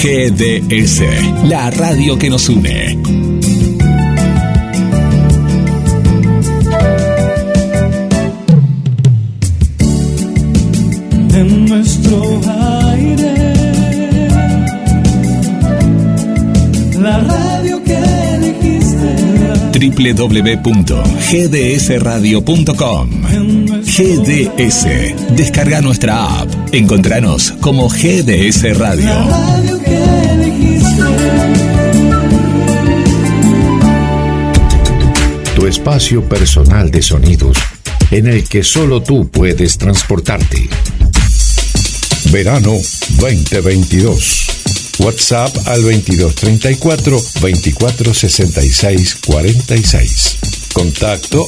GDS, la radio que nos une. En nuestro aire, la radio que elegiste. www.gdsradio.com. GDS. Descarga nuestra app. Encontranos como GDS Radio. La radio que elegiste. Tu espacio personal de sonidos en el que solo tú puedes transportarte. Verano 2022. WhatsApp al 2234 246646. Contacto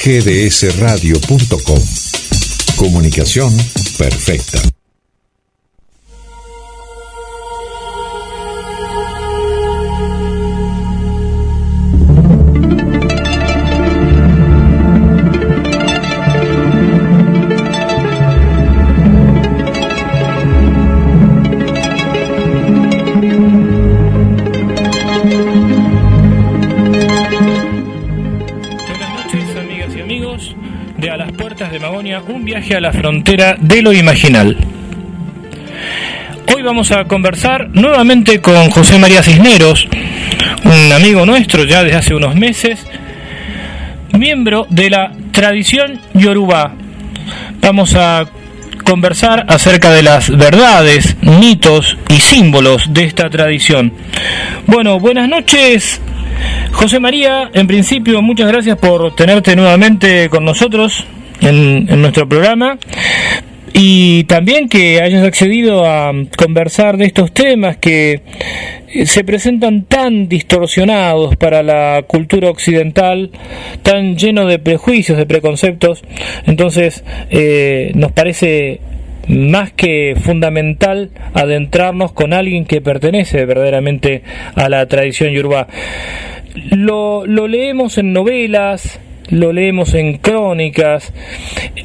@gdsradio.com. Comunicación perfecta. Un viaje a la frontera de lo imaginal. Hoy vamos a conversar nuevamente con José María Cisneros, un amigo nuestro ya desde hace unos meses, miembro de la tradición Yorubá. Vamos a conversar acerca de las verdades, mitos y símbolos de esta tradición. Bueno, buenas noches, José María. En principio, muchas gracias por tenerte nuevamente con nosotros en nuestro programa, y también que hayas accedido a conversar de estos temas que se presentan tan distorsionados para la cultura occidental, tan lleno de prejuicios, de preconceptos. Entonces nos parece más que fundamental adentrarnos con alguien que pertenece verdaderamente a la tradición yorubá. Lo leemos en novelas, lo leemos en crónicas.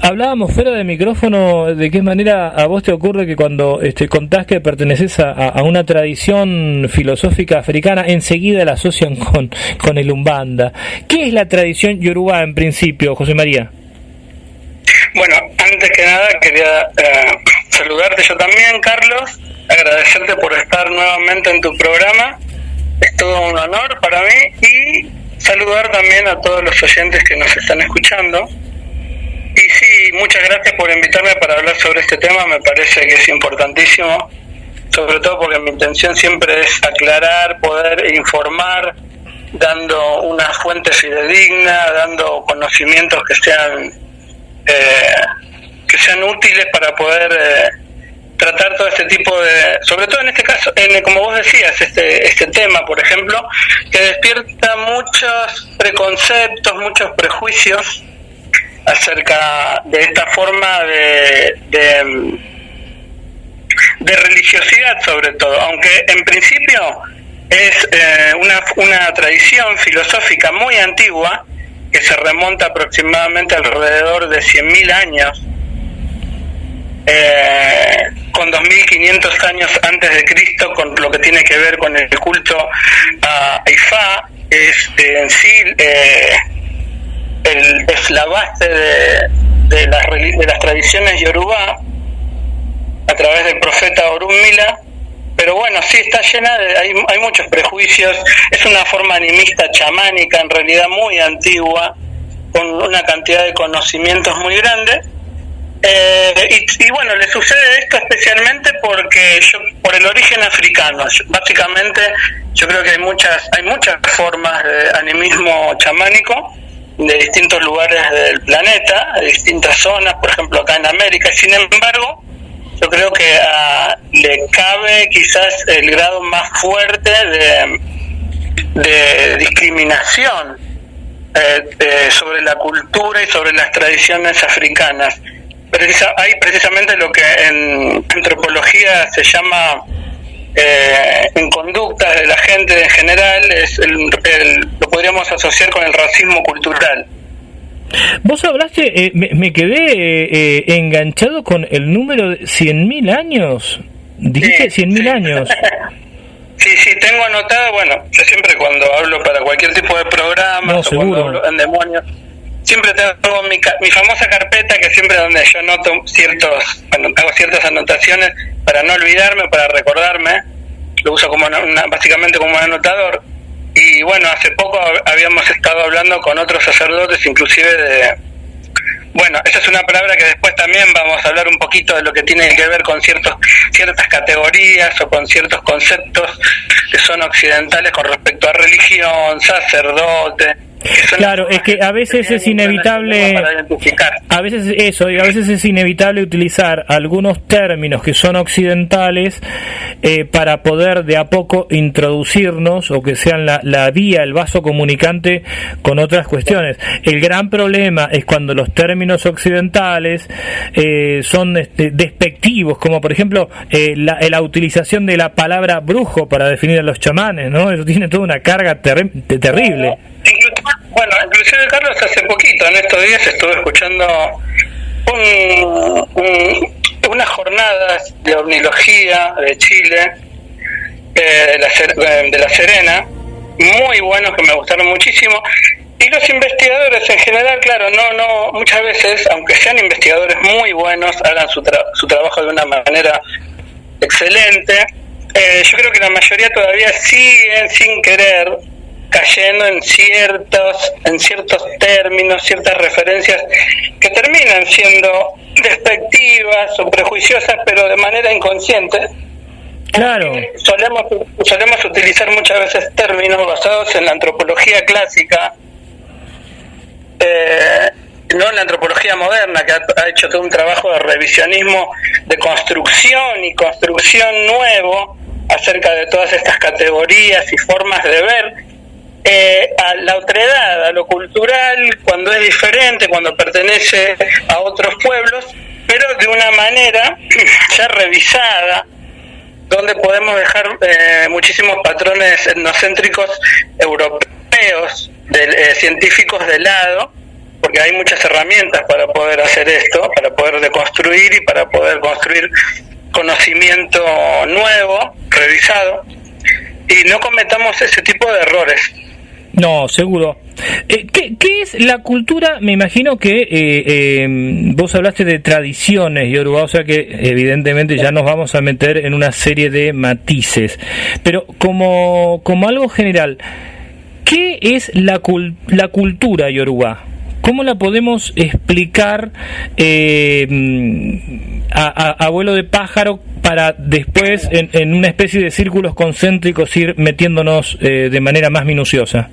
Hablábamos fuera de micrófono de qué manera a vos te ocurre que cuando contás que perteneces a una tradición filosófica africana, enseguida la asocian con el Umbanda. ¿Qué es la tradición yorubá en principio, José María? Bueno, antes que nada quería saludarte yo también, Carlos, agradecerte por estar nuevamente en tu programa. Es todo un honor para mí, y saludar también a todos los oyentes que nos están escuchando. Y sí, muchas gracias por invitarme para hablar sobre este tema. Me parece que es importantísimo, sobre todo porque mi intención siempre es aclarar, poder informar, dando una fuente fidedigna, dando conocimientos que sean útiles para poder tratar todo este tipo de, sobre todo en este caso, como vos decías, este tema, por ejemplo, que despierta muchos preconceptos, muchos prejuicios acerca de esta forma de religiosidad, sobre todo, aunque en principio es una tradición filosófica muy antigua que se remonta aproximadamente alrededor de 100.000 años, con 2.500 años antes de Cristo, con lo que tiene que ver con el culto a Ifá. Es en sí es la base de las tradiciones yorubá a través del profeta Orunmila. Pero bueno, sí está llena hay muchos prejuicios. Es una forma animista chamánica, en realidad muy antigua, con una cantidad de conocimientos muy grande. Y bueno, le sucede esto especialmente porque por el origen africano. Básicamente yo creo que hay muchas formas de animismo chamánico de distintos lugares del planeta, de distintas zonas, por ejemplo acá en América. Sin embargo, yo creo que le cabe quizás el grado más fuerte de discriminación sobre la cultura y sobre las tradiciones africanas. Hay precisamente lo que en antropología se llama, en conductas de la gente en general, lo podríamos asociar con el racismo cultural. Vos hablaste, me quedé enganchado con el número de 100.000 años. Dijiste 100.000 años. Sí, tengo anotado, bueno, yo siempre cuando hablo para cualquier tipo de programa, o cuando hablo en Demonios, siempre tengo mi famosa carpeta, que siempre donde yo noto hago ciertas anotaciones para no olvidarme, para recordarme, lo uso como básicamente como un anotador. Y bueno, hace poco habíamos estado hablando con otros sacerdotes, inclusive bueno, esa es una palabra que después también vamos a hablar un poquito de lo que tiene que ver con ciertas categorías o con ciertos conceptos que son occidentales con respecto a religión, sacerdote. Claro, es que a veces es inevitable, a veces es inevitable utilizar algunos términos que son occidentales para poder de a poco introducirnos o que sean la vía, el vaso comunicante con otras cuestiones. El gran problema es cuando los términos occidentales son despectivos, como por ejemplo la utilización de la palabra brujo para definir a los chamanes, ¿no? Eso tiene toda una carga terrible. Inclusive Carlos, hace poquito, en estos días estuve escuchando unas jornadas de omnilogía de Chile, de La Serena, muy buenos, que me gustaron muchísimo. Y los investigadores en general, claro, no muchas veces, aunque sean investigadores muy buenos, hagan su trabajo de una manera excelente. Yo creo que la mayoría todavía siguen sin querer cayendo en ciertos términos, ciertas referencias que terminan siendo despectivas o prejuiciosas, pero de manera inconsciente. Claro. Solemos utilizar muchas veces términos basados en la antropología clásica, no en la antropología moderna, que ha hecho todo un trabajo de revisionismo, de construcción nuevo acerca de todas estas categorías y formas de ver a la otredad, a lo cultural, cuando es diferente, cuando pertenece a otros pueblos, pero de una manera ya revisada, donde podemos dejar muchísimos patrones etnocéntricos europeos, científicos de lado, porque hay muchas herramientas para poder hacer esto, para poder deconstruir y para poder construir conocimiento nuevo, revisado, y no cometamos ese tipo de errores. No, seguro. ¿Qué es la cultura? Me imagino que vos hablaste de tradiciones yoruba, o sea que evidentemente ya nos vamos a meter en una serie de matices. Pero como algo general, ¿qué es la cultura yoruba? ¿Cómo la podemos explicar a vuelo de pájaro para después en una especie de círculos concéntricos ir metiéndonos de manera más minuciosa?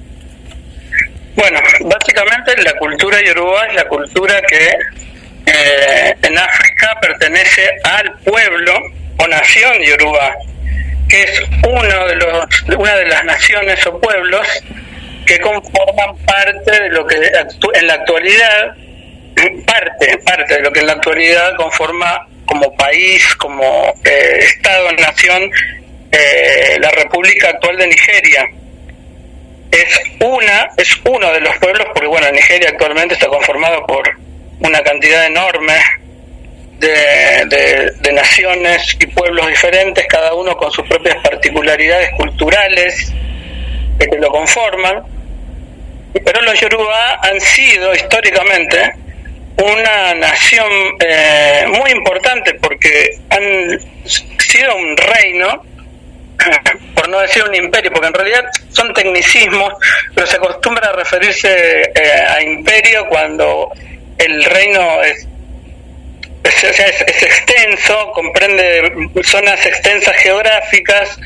Bueno, básicamente la cultura yoruba es la cultura que en África pertenece al pueblo o nación yoruba, que es una de las naciones o pueblos que conforman parte de lo que en la actualidad parte de lo que en la actualidad conforma como país, como Estado-nación, la República actual de Nigeria. Es uno de los pueblos, porque bueno, Nigeria actualmente está conformado por una cantidad enorme de naciones y pueblos diferentes, cada uno con sus propias particularidades culturales que lo conforman, pero los Yoruba han sido históricamente una nación muy importante, porque han sido un reino, por no decir un imperio, porque en realidad son tecnicismos, pero se acostumbra a referirse a imperio cuando el reino es extenso, comprende zonas extensas geográficas,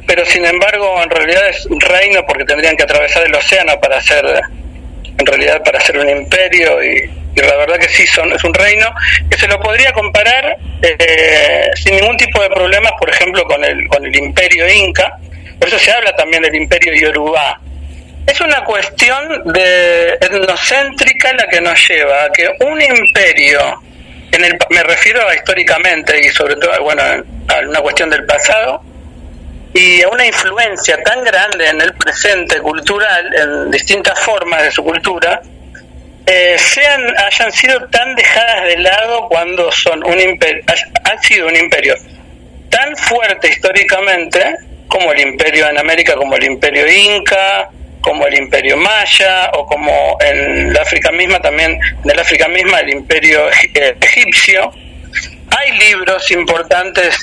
pero sin embargo en realidad es un reino, porque tendrían que atravesar el océano para ser un imperio, y la verdad que sí es un reino que se lo podría comparar sin ningún tipo de problemas, por ejemplo, con el imperio inca. Por eso se habla también del imperio yoruba. Es una cuestión etnocéntrica la que nos lleva a que un imperio, me refiero a históricamente y sobre todo a una cuestión del pasado, y a una influencia tan grande en el presente cultural, en distintas formas de su cultura, hayan sido tan dejadas de lado cuando son han sido un imperio tan fuerte históricamente como el imperio en América, como el imperio inca, como el imperio maya, o como en el África misma el imperio egipcio. Hay libros importantes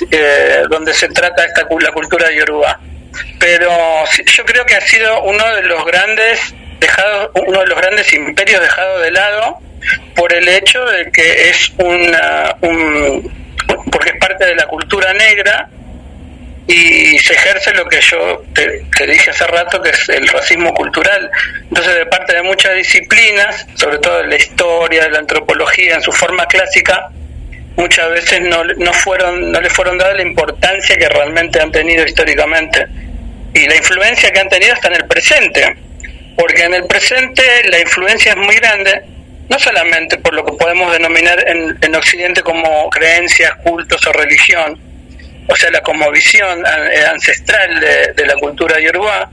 donde se trata la cultura yoruba, pero yo creo que ha sido uno de los grandes imperios dejados de lado por el hecho de que es porque es parte de la cultura negra y se ejerce lo que yo te dije hace rato, que es el racismo cultural. Entonces, de parte de muchas disciplinas, sobre todo de la historia, de la antropología en su forma clásica, muchas veces no le fueron dadas la importancia que realmente han tenido históricamente, y la influencia que han tenido está en el presente, porque en el presente la influencia es muy grande, no solamente por lo que podemos denominar en Occidente como creencias, cultos o religión, o sea, la cosmovisión ancestral de la cultura yoruba,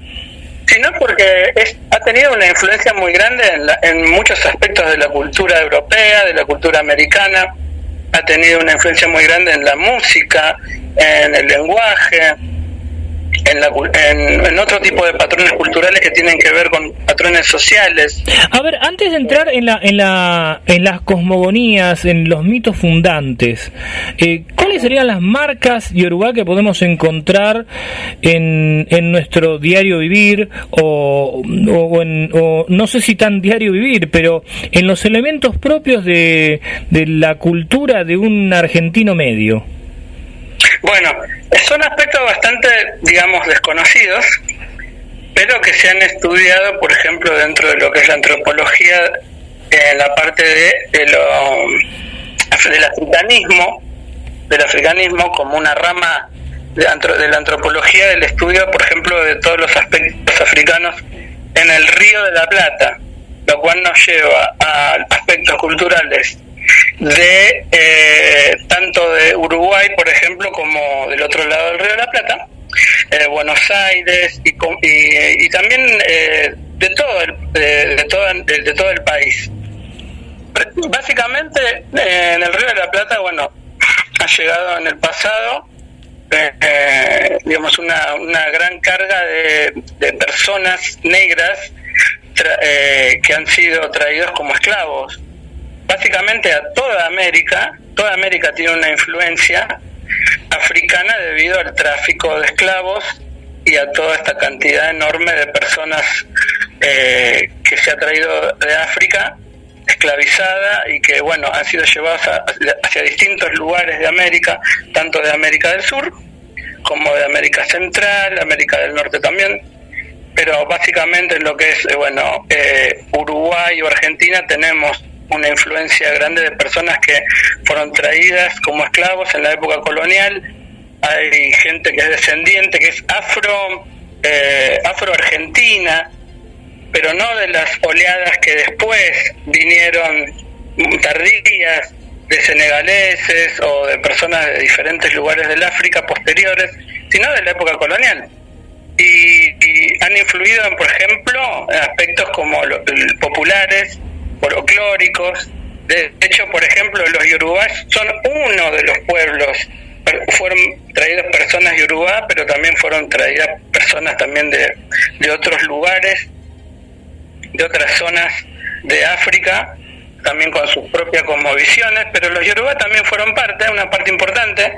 sino porque ha tenido una influencia muy grande en muchos aspectos de la cultura europea, de la cultura americana. Ha tenido una influencia muy grande en la música, en el lenguaje, en otro tipo de patrones culturales que tienen que ver con patrones sociales. A ver, antes de entrar en las cosmogonías, en los mitos fundantes, ¿cuáles serían las marcas yorubá que podemos encontrar en nuestro diario vivir o no sé si tan diario vivir, pero en los elementos propios de la cultura de un argentino medio? Bueno, son aspectos bastante, digamos, desconocidos, pero que se han estudiado, por ejemplo, dentro de lo que es la antropología, en la parte del africanismo como una rama de la antropología, del estudio, por ejemplo, de todos los aspectos africanos en el Río de la Plata, lo cual nos lleva a aspectos culturales de tanto de Uruguay, por ejemplo, como del otro lado del Río de la Plata, Buenos Aires y también de todo el país. Básicamente en el Río de la Plata, bueno, ha llegado en el pasado digamos una gran carga de personas negras que han sido traídos como esclavos. Básicamente a toda América tiene una influencia africana debido al tráfico de esclavos y a toda esta cantidad enorme de personas que se ha traído de África esclavizada y que, bueno, han sido llevadas hacia distintos lugares de América, tanto de América del Sur como de América Central, América del Norte también. Pero básicamente en lo que es Uruguay o Argentina tenemos una influencia grande de personas que fueron traídas como esclavos en la época colonial. Hay gente que es descendiente, que es afro-argentina, pero no de las oleadas que después vinieron tardías de senegaleses o de personas de diferentes lugares del África posteriores, sino de la época colonial. Y han influido en, por ejemplo, en aspectos como populares, folclóricos. De hecho, por ejemplo, los yorubás son uno de los pueblos. Fueron traídas personas yorubá, pero también fueron traídas personas también de otros lugares, de otras zonas de África, también con sus propias cosmovisiones, pero los yorubá también fueron una parte importante,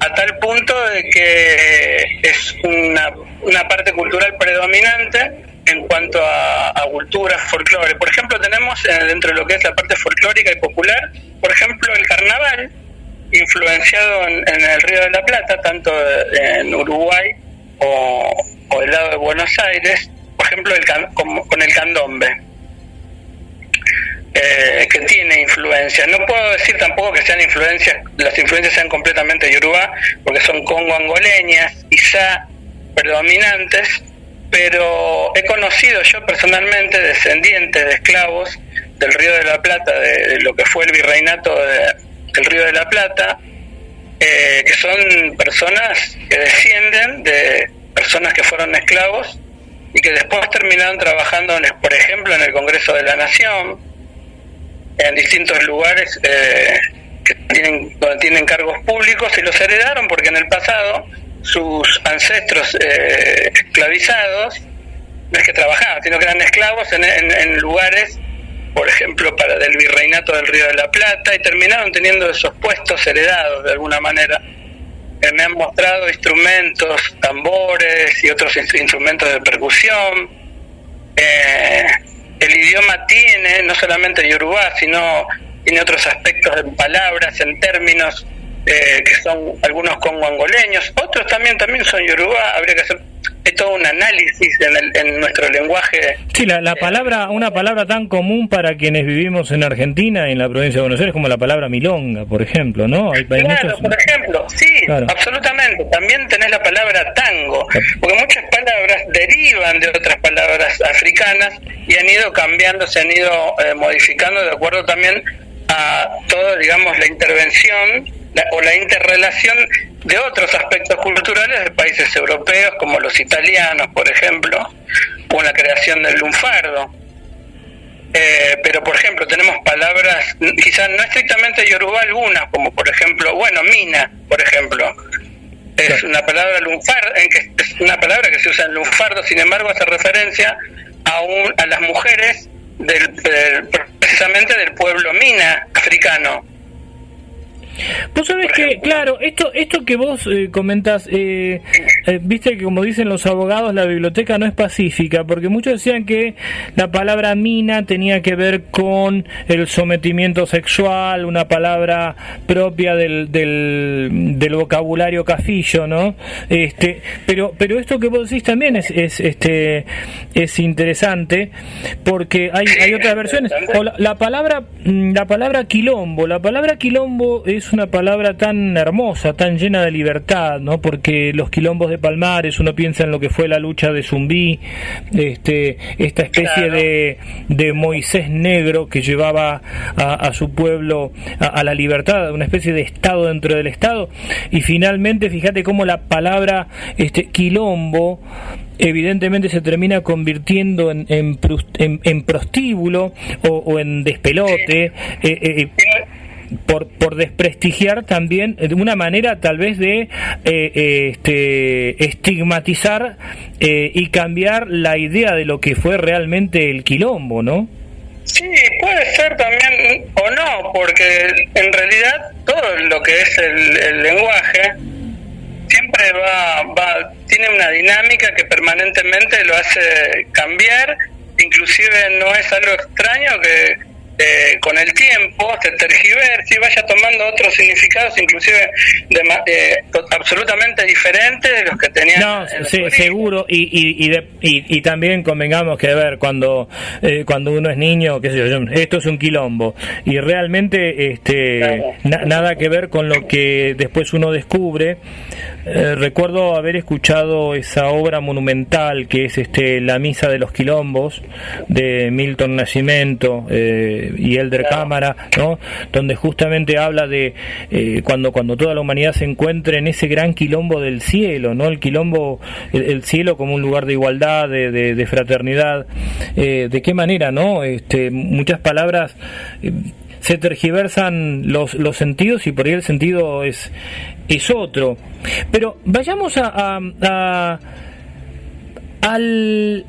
a tal punto de que es una parte cultural predominante en cuanto a cultura, folclore. Por ejemplo, tenemos dentro de lo que es la parte folclórica y popular, por ejemplo, el carnaval, influenciado en el Río de la Plata, tanto en Uruguay o del lado de Buenos Aires, por ejemplo, con el candombe, que tiene influencia. No puedo decir tampoco que las influencias sean completamente yorubá, porque son congo-angoleñas, quizá predominantes, pero he conocido yo personalmente descendientes de esclavos del Río de la Plata, de lo que fue el virreinato del Río de la Plata, que son personas que descienden de personas que fueron esclavos y que después terminaron trabajando, por ejemplo, en el Congreso de la Nación, en distintos lugares donde tienen cargos públicos, y los heredaron porque en el pasado sus ancestros esclavizados no es que trabajaban, sino que eran esclavos en lugares, por ejemplo, del virreinato del Río de la Plata, y terminaron teniendo esos puestos heredados de alguna manera. Me han mostrado instrumentos, tambores y otros instrumentos de percusión. El idioma tiene no solamente Yorubá, sino tiene otros aspectos en palabras, en términos que son algunos congo-angoleños, otros también son Yorubá. Habría que hacer todo un análisis en nuestro lenguaje. Sí, la palabra, una palabra tan común para quienes vivimos en Argentina, en la provincia de Buenos Aires, como la palabra milonga, por ejemplo, ¿no? Hay Claro, muchos... por ejemplo, sí, claro. Absolutamente. También tenés la palabra tango, porque muchas palabras derivan de otras palabras africanas y han ido cambiando, se han ido modificando de acuerdo también a todo, digamos, la intervención o la interrelación de otros aspectos culturales de países europeos, como los italianos, por ejemplo, o la creación del lunfardo. Pero, por ejemplo, tenemos palabras, quizás no estrictamente Yorubá algunas, como por ejemplo, mina, por ejemplo. Es una palabra lunfardo, es una palabra que se usa en lunfardo, sin embargo hace referencia a las mujeres precisamente del pueblo mina africano. Vos sabés que, claro, esto que vos comentás, viste que como dicen los abogados, la biblioteca no es pacífica, porque muchos decían que la palabra mina tenía que ver con el sometimiento sexual, una palabra propia del vocabulario cafillo, ¿no? Pero esto que vos decís también es interesante, porque hay otras versiones. O la palabra quilombo. La palabra quilombo es una palabra tan hermosa, tan llena de libertad, ¿no? Porque los quilombos de Palmares, uno piensa en lo que fue la lucha de Zumbí, esta especie de Moisés negro que llevaba a su pueblo a la libertad, una especie de estado dentro del estado. Y finalmente, fíjate cómo la palabra quilombo evidentemente se termina convirtiendo en prostíbulo o en despelote, por desprestigiar también de una manera tal vez de estigmatizar y cambiar la idea de lo que fue realmente el quilombo, ¿no? Sí, puede ser también o no, porque en realidad todo lo que es el lenguaje siempre tiene una dinámica que permanentemente lo hace cambiar. Inclusive no es algo extraño que con el tiempo se tergiverse y vaya tomando otros significados, inclusive absolutamente diferentes de los que tenían. No, sí, seguro, y también convengamos que, a ver, cuando uno es niño, qué sé yo, esto es un quilombo, y realmente nada que ver con lo que después uno descubre. Recuerdo haber escuchado esa obra monumental que es La Misa de los Quilombos, de Milton Nascimento y Elder Cámara, ¿no? Donde justamente habla de cuando toda la humanidad se encuentre en ese gran quilombo del cielo, ¿no? El quilombo, el cielo como un lugar de igualdad, de fraternidad. ¿De qué manera, no? Muchas palabras se tergiversan los sentidos y por ahí el sentido es otro. Pero vayamos al,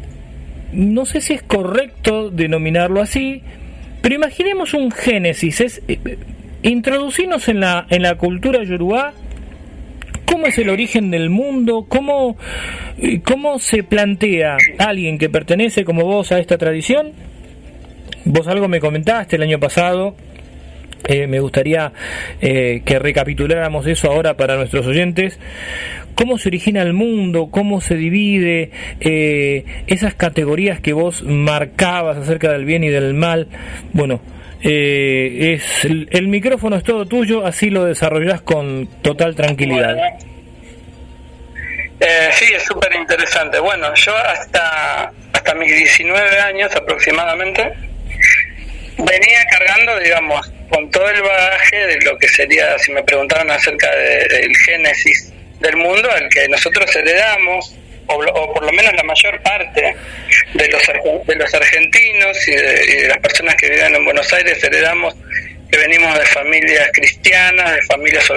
no sé si es correcto denominarlo así, pero imaginemos un génesis, introducirnos en la cultura yorubá. ¿Cómo es el origen del mundo? ¿Cómo se plantea alguien que pertenece como vos a esta tradición? Vos algo me comentaste el año pasado. Me gustaría que recapituláramos eso ahora para nuestros oyentes. ¿Cómo se origina el mundo? ¿Cómo se divide? Esas categorías que vos marcabas acerca del bien y del mal. Bueno, el micrófono es todo tuyo, así lo desarrollás con total tranquilidad. Bueno, sí, es súper interesante. Bueno, yo hasta mis 19 años aproximadamente venía cargando, digamos, con todo el bagaje de lo que sería, si me preguntaron acerca del génesis del mundo, al que nosotros heredamos o por lo menos la mayor parte de los argentinos y de las personas que viven en Buenos Aires, heredamos que venimos de familias cristianas, de familias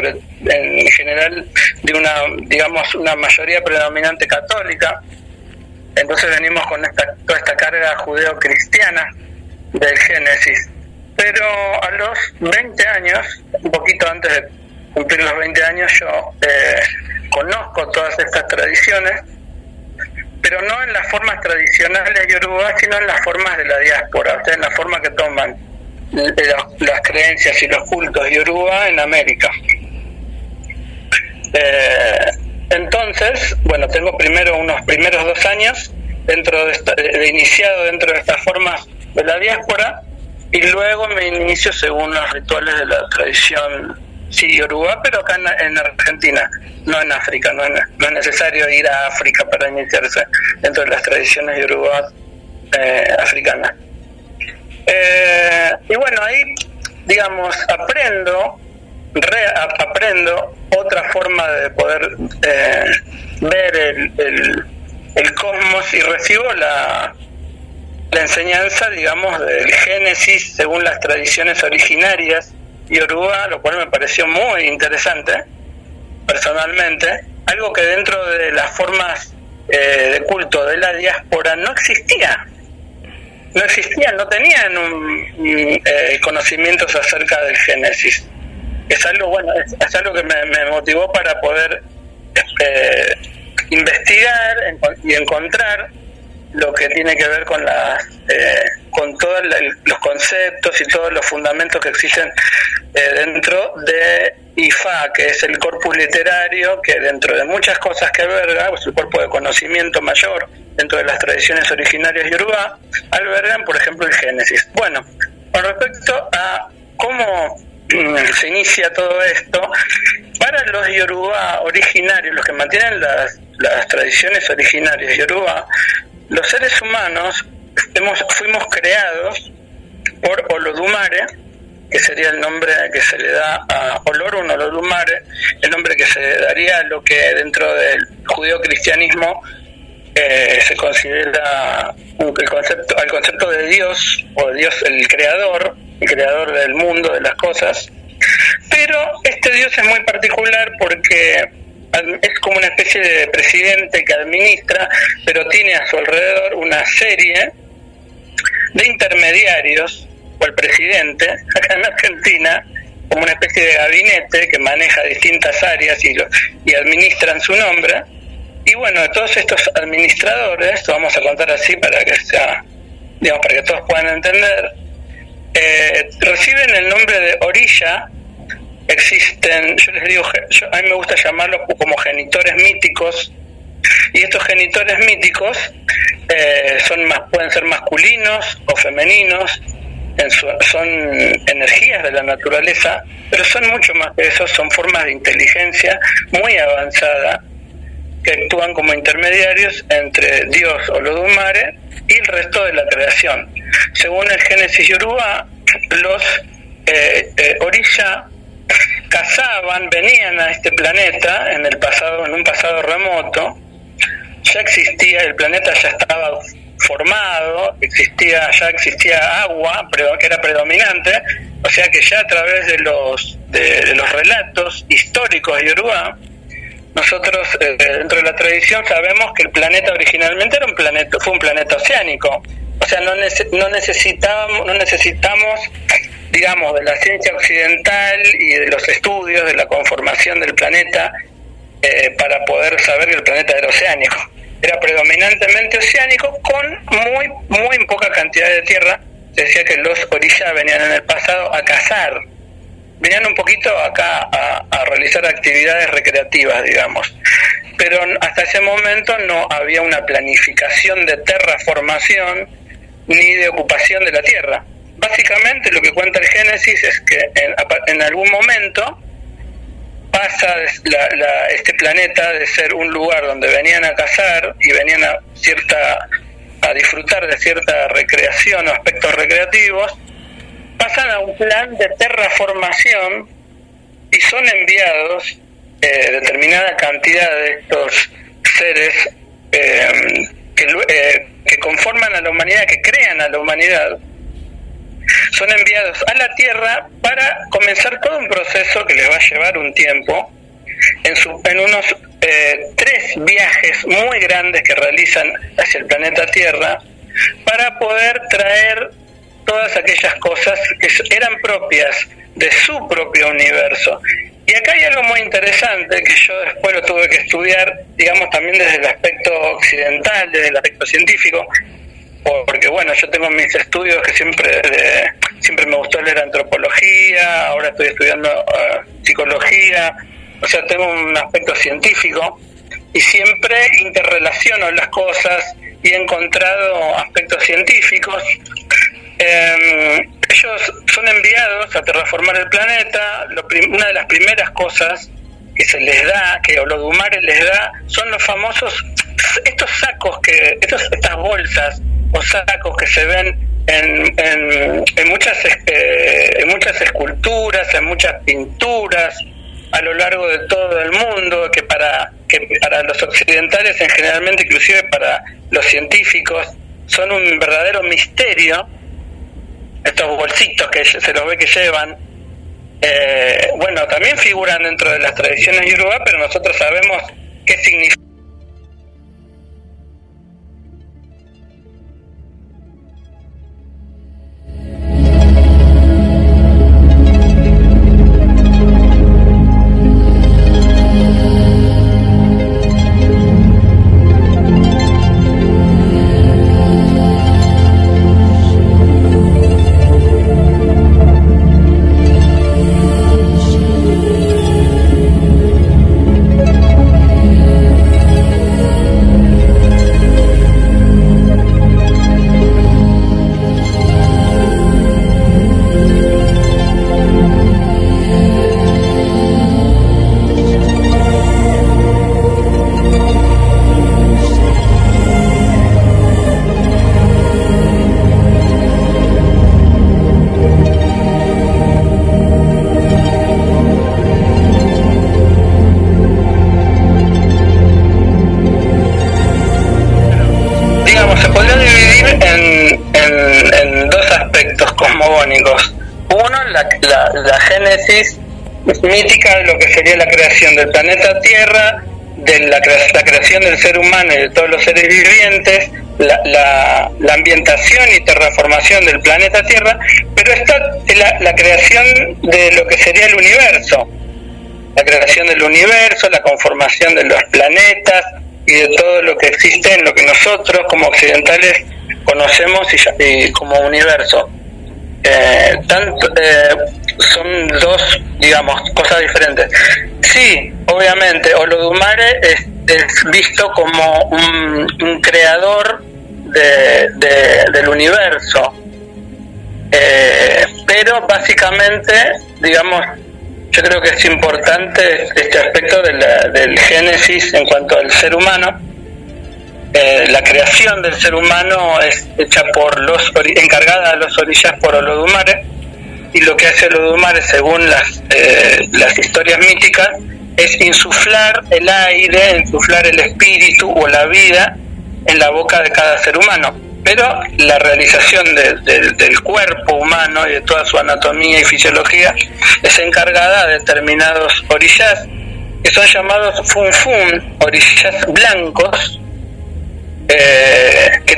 en general de una mayoría predominante católica. Entonces venimos con toda esta carga judeo-cristiana del Génesis. Pero a los 20 años, un poquito antes de cumplir los 20 años, yo conozco todas estas tradiciones, pero no en las formas tradicionales yorubá, sino en las formas de la diáspora, o sea, en la forma que toman las creencias y los cultos yorubá en América. Entonces, bueno, tengo unos primeros 2 años iniciado dentro de estas formas de la diáspora, y luego me inicio según los rituales de la tradición yorubá, pero acá en Argentina, no en África. No es necesario ir a África para iniciarse dentro de las tradiciones yorubá africanas. Y bueno, ahí, digamos, aprendo otra forma de poder ver el cosmos, y recibo la enseñanza, digamos, del Génesis según las tradiciones originarias yorubá, lo cual me pareció muy interesante personalmente, algo que dentro de las formas de culto de la diáspora no existían, no tenían conocimientos acerca del Génesis. Es algo que me motivó para poder investigar y encontrar lo que tiene que ver con todos los conceptos y todos los fundamentos que existen dentro de Ifá, que es el corpus literario, que dentro de muchas cosas que alberga, pues el cuerpo de conocimiento mayor dentro de las tradiciones originarias yorubá, albergan, por ejemplo, el Génesis. Bueno, con respecto a cómo se inicia todo esto, para los yorubá originarios, los que mantienen las tradiciones originarias yorubá, los seres humanos fuimos creados por Olodumare, que sería el nombre que se le da a Olorun, Olodumare, el nombre que se daría a lo que dentro del judío-cristianismo se considera al concepto de Dios, o Dios el creador del mundo, de las cosas. Pero este Dios es muy particular porque es como una especie de presidente que administra, pero tiene a su alrededor una serie de intermediarios, o el presidente, acá en Argentina, como una especie de gabinete que maneja distintas áreas y administran su nombre. Y bueno, de todos estos administradores, lo vamos a contar así para que sea, digamos, para que todos puedan entender, reciben el nombre de Orisha. Existen, yo les digo, a mí me gusta llamarlos como genitores míticos, y estos genitores míticos pueden ser masculinos o femeninos, son energías de la naturaleza, pero son mucho más que eso, son formas de inteligencia muy avanzada que actúan como intermediarios entre Dios Olodumare y el resto de la creación. Según el Génesis yorubá, los Orisha venían a este planeta en un pasado remoto. Ya existía, el planeta ya estaba formado, ya existía agua que era predominante, o sea que ya a través de los relatos históricos yorubá, nosotros dentro de la tradición sabemos que el planeta originalmente fue un planeta oceánico. O sea, no necesitamos, digamos, de la ciencia occidental y de los estudios de la conformación del planeta para poder saber que el planeta era oceánico. Era predominantemente oceánico, con muy poca cantidad de tierra. Se decía que los Orisha venían en el pasado a cazar, venían un poquito acá a realizar actividades recreativas, digamos. Pero hasta ese momento no había una planificación de terraformación ni de ocupación de la tierra. Básicamente lo que cuenta el Génesis es que en algún momento pasa este planeta de ser un lugar donde venían a cazar y venían a disfrutar de cierta recreación o aspectos recreativos, pasan a un plan de terraformación y son enviados determinada cantidad de estos seres que conforman a la humanidad, que crean a la humanidad, son enviados a la Tierra para comenzar todo un proceso que les va a llevar un tiempo, en unos 3 viajes muy grandes que realizan hacia el planeta Tierra, para poder traer todas aquellas cosas que eran propias de su propio universo. Y acá hay algo muy interesante que yo después lo tuve que estudiar, digamos, también desde el aspecto occidental, desde el aspecto científico, porque bueno, yo tengo mis estudios que siempre me gustó leer antropología, ahora estoy estudiando psicología, o sea, tengo un aspecto científico y siempre interrelaciono las cosas y he encontrado aspectos científicos. Ellos son enviados a terraformar el planeta. Una de las primeras cosas que se les da, que Olodumare les da, son los famosos, estos sacos, estas bolsas o sacos que se ven en muchas esculturas, en muchas pinturas a lo largo de todo el mundo, que para los occidentales, generalmente inclusive para los científicos, son un verdadero misterio. Estos bolsitos que se los ve que llevan, bueno, también figuran dentro de las tradiciones yoruba, pero nosotros sabemos qué significa. Uno, la génesis mítica de lo que sería la creación del planeta Tierra, de la creación del ser humano y de todos los seres vivientes, la ambientación y terraformación del planeta Tierra, pero está la creación de lo que sería el universo, la creación del universo, la conformación de los planetas y de todo lo que existe en lo que nosotros como occidentales conocemos y como universo. Son dos, digamos, cosas diferentes. Sí, obviamente, Olodumare es visto como un creador del universo, pero básicamente, digamos, yo creo que es importante este aspecto del génesis en cuanto al ser humano. La creación del ser humano es hecha encargada a los orillas por Olodumare, y lo que hace Olodumare, según las historias míticas, es insuflar el aire, insuflar el espíritu o la vida en la boca de cada ser humano. Pero la realización del cuerpo humano y de toda su anatomía y fisiología es encargada a determinados orillas, que son llamados funfun, orillas blancos, que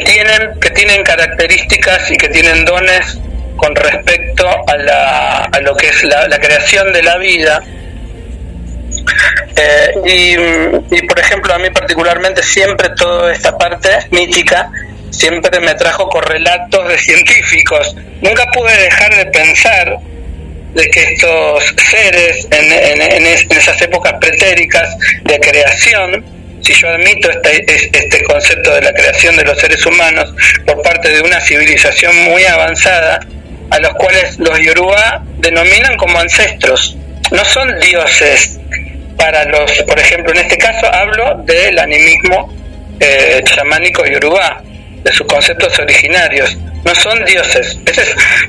tienen características y que tienen dones con respecto a lo que es la creación de la vida. Y por ejemplo, a mí particularmente siempre toda esta parte mítica siempre me trajo correlatos de científicos. Nunca pude dejar de pensar de que estos seres en esas épocas pretéricas de creación, si yo admito este concepto de la creación de los seres humanos por parte de una civilización muy avanzada, a los cuales los yoruba denominan como ancestros, no son dioses para por ejemplo, en este caso hablo del animismo chamánico yoruba, de sus conceptos originarios, no son dioses.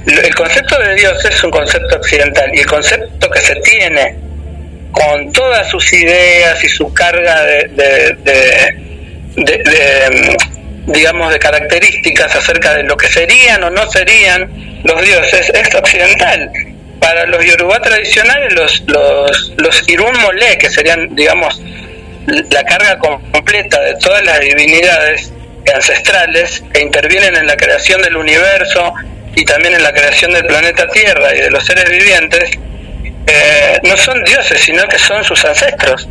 El concepto de Dios es un concepto occidental, y el concepto que se tiene con todas sus ideas y su carga digamos, de características acerca de lo que serían o no serían los dioses es occidental. Para los Yorubá tradicionales, los Irún Molé, que serían, digamos, la carga completa de todas las divinidades ancestrales que intervienen en la creación del universo y también en la creación del planeta Tierra y de los seres vivientes, no son dioses, sino que son sus ancestros.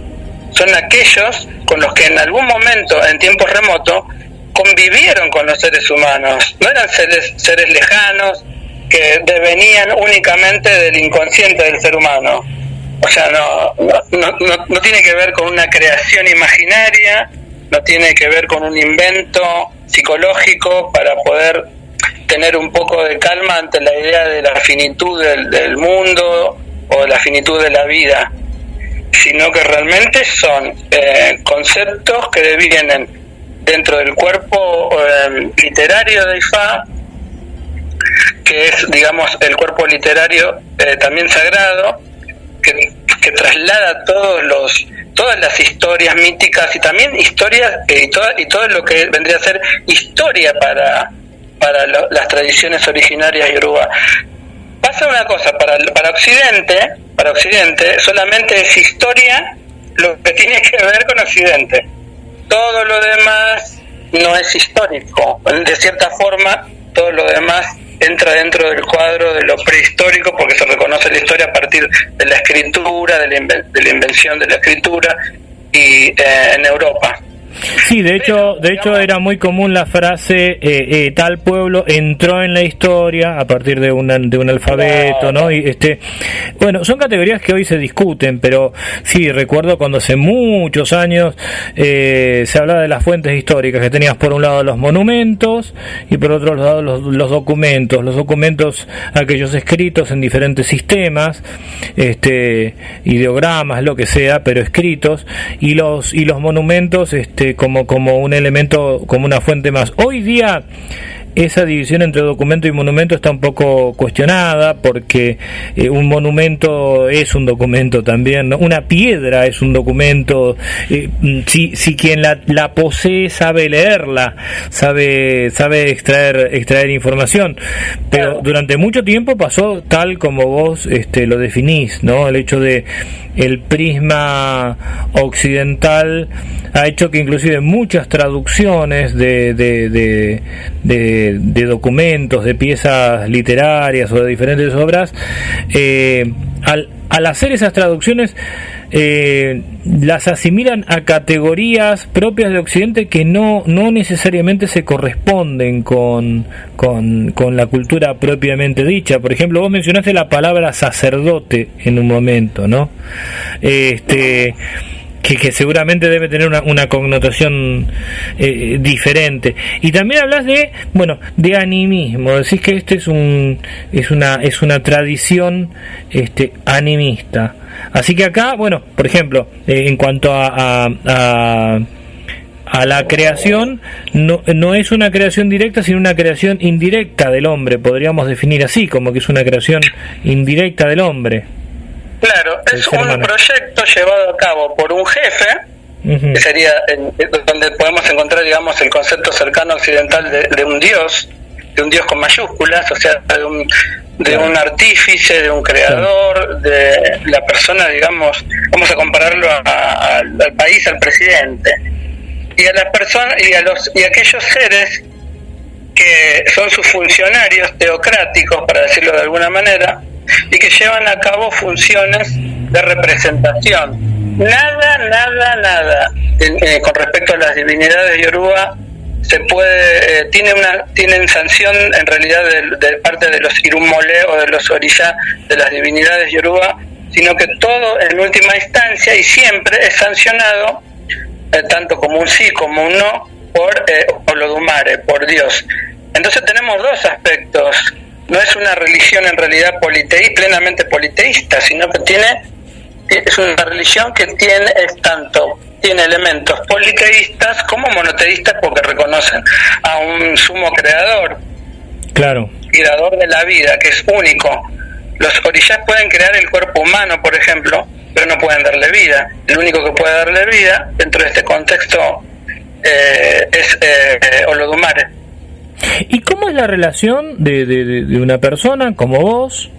Son aquellos con los que en algún momento, en tiempos remotos, convivieron con los seres humanos. No eran seres lejanos que devenían únicamente del inconsciente del ser humano. O sea, no tiene que ver con una creación imaginaria, no tiene que ver con un invento psicológico para poder tener un poco de calma ante la idea de la finitud del mundo o la finitud de la vida, sino que realmente son conceptos que devienen dentro del cuerpo literario de Ifá, que es, digamos, el cuerpo literario también sagrado, que traslada todas las historias míticas y también historias y todo lo que vendría a ser historia para las tradiciones originarias Yoruba. Pasa una cosa, para Occidente solamente es historia lo que tiene que ver con Occidente. Todo lo demás no es histórico. De cierta forma, todo lo demás entra dentro del cuadro de lo prehistórico, porque se reconoce la historia a partir de la escritura, de la invención de la escritura y en Europa. Sí, de hecho era muy común la frase tal pueblo entró en la historia a partir de un alfabeto, ¿no? Y bueno, son categorías que hoy se discuten, pero sí, recuerdo cuando hace muchos años se hablaba de las fuentes históricas, que tenías por un lado los monumentos y por otro lado los documentos aquellos escritos en diferentes sistemas, ideogramas, lo que sea, pero escritos, y los monumentos como un elemento, como una fuente más. Hoy día esa división entre documento y monumento está un poco cuestionada, porque un monumento es un documento también, ¿no? Una piedra es un documento, si quien la posee sabe leerla, sabe extraer información, pero durante mucho tiempo pasó tal como vos lo definís, ¿no? El hecho de el prisma occidental ha hecho que inclusive muchas traducciones de documentos, de piezas literarias o de diferentes obras, al hacer esas traducciones las asimilan a categorías propias de Occidente que no necesariamente se corresponden con la cultura propiamente dicha. Por ejemplo, vos mencionaste la palabra sacerdote en un momento, ¿no? Que seguramente debe tener una connotación diferente. Y también hablas de animismo. Decís que es una tradición animista. Así que acá, bueno, por ejemplo, en cuanto a la creación, no es una creación directa, sino una creación indirecta del hombre. Podríamos definir así, como que es una creación indirecta del hombre. Claro, es un proyecto llevado a cabo por un jefe, que sería donde podemos encontrar, digamos, el concepto cercano occidental de un dios con mayúsculas, o sea, de un artífice, de un creador, de la persona, digamos, vamos a compararlo al país, al presidente, y a las personas y aquellos seres que son sus funcionarios teocráticos, para decirlo de alguna manera, y que llevan a cabo funciones de representación. Nada con respecto a las divinidades Yoruba se puede tienen sanción en realidad de parte de los Irumolé o de los Orishá de las divinidades Yoruba, sino que todo en última instancia y siempre es sancionado tanto como un sí como un no por Olodumare, por Dios. Entonces tenemos dos aspectos. No es una religión en realidad plenamente politeísta, sino que es una religión que tiene elementos politeístas como monoteístas, porque reconocen a un sumo creador, claro, creador de la vida, que es único. Los orishás pueden crear el cuerpo humano, por ejemplo, pero no pueden darle vida. El único que puede darle vida dentro de este contexto es Olodumare. ¿Y cómo es la relación de una persona como vos,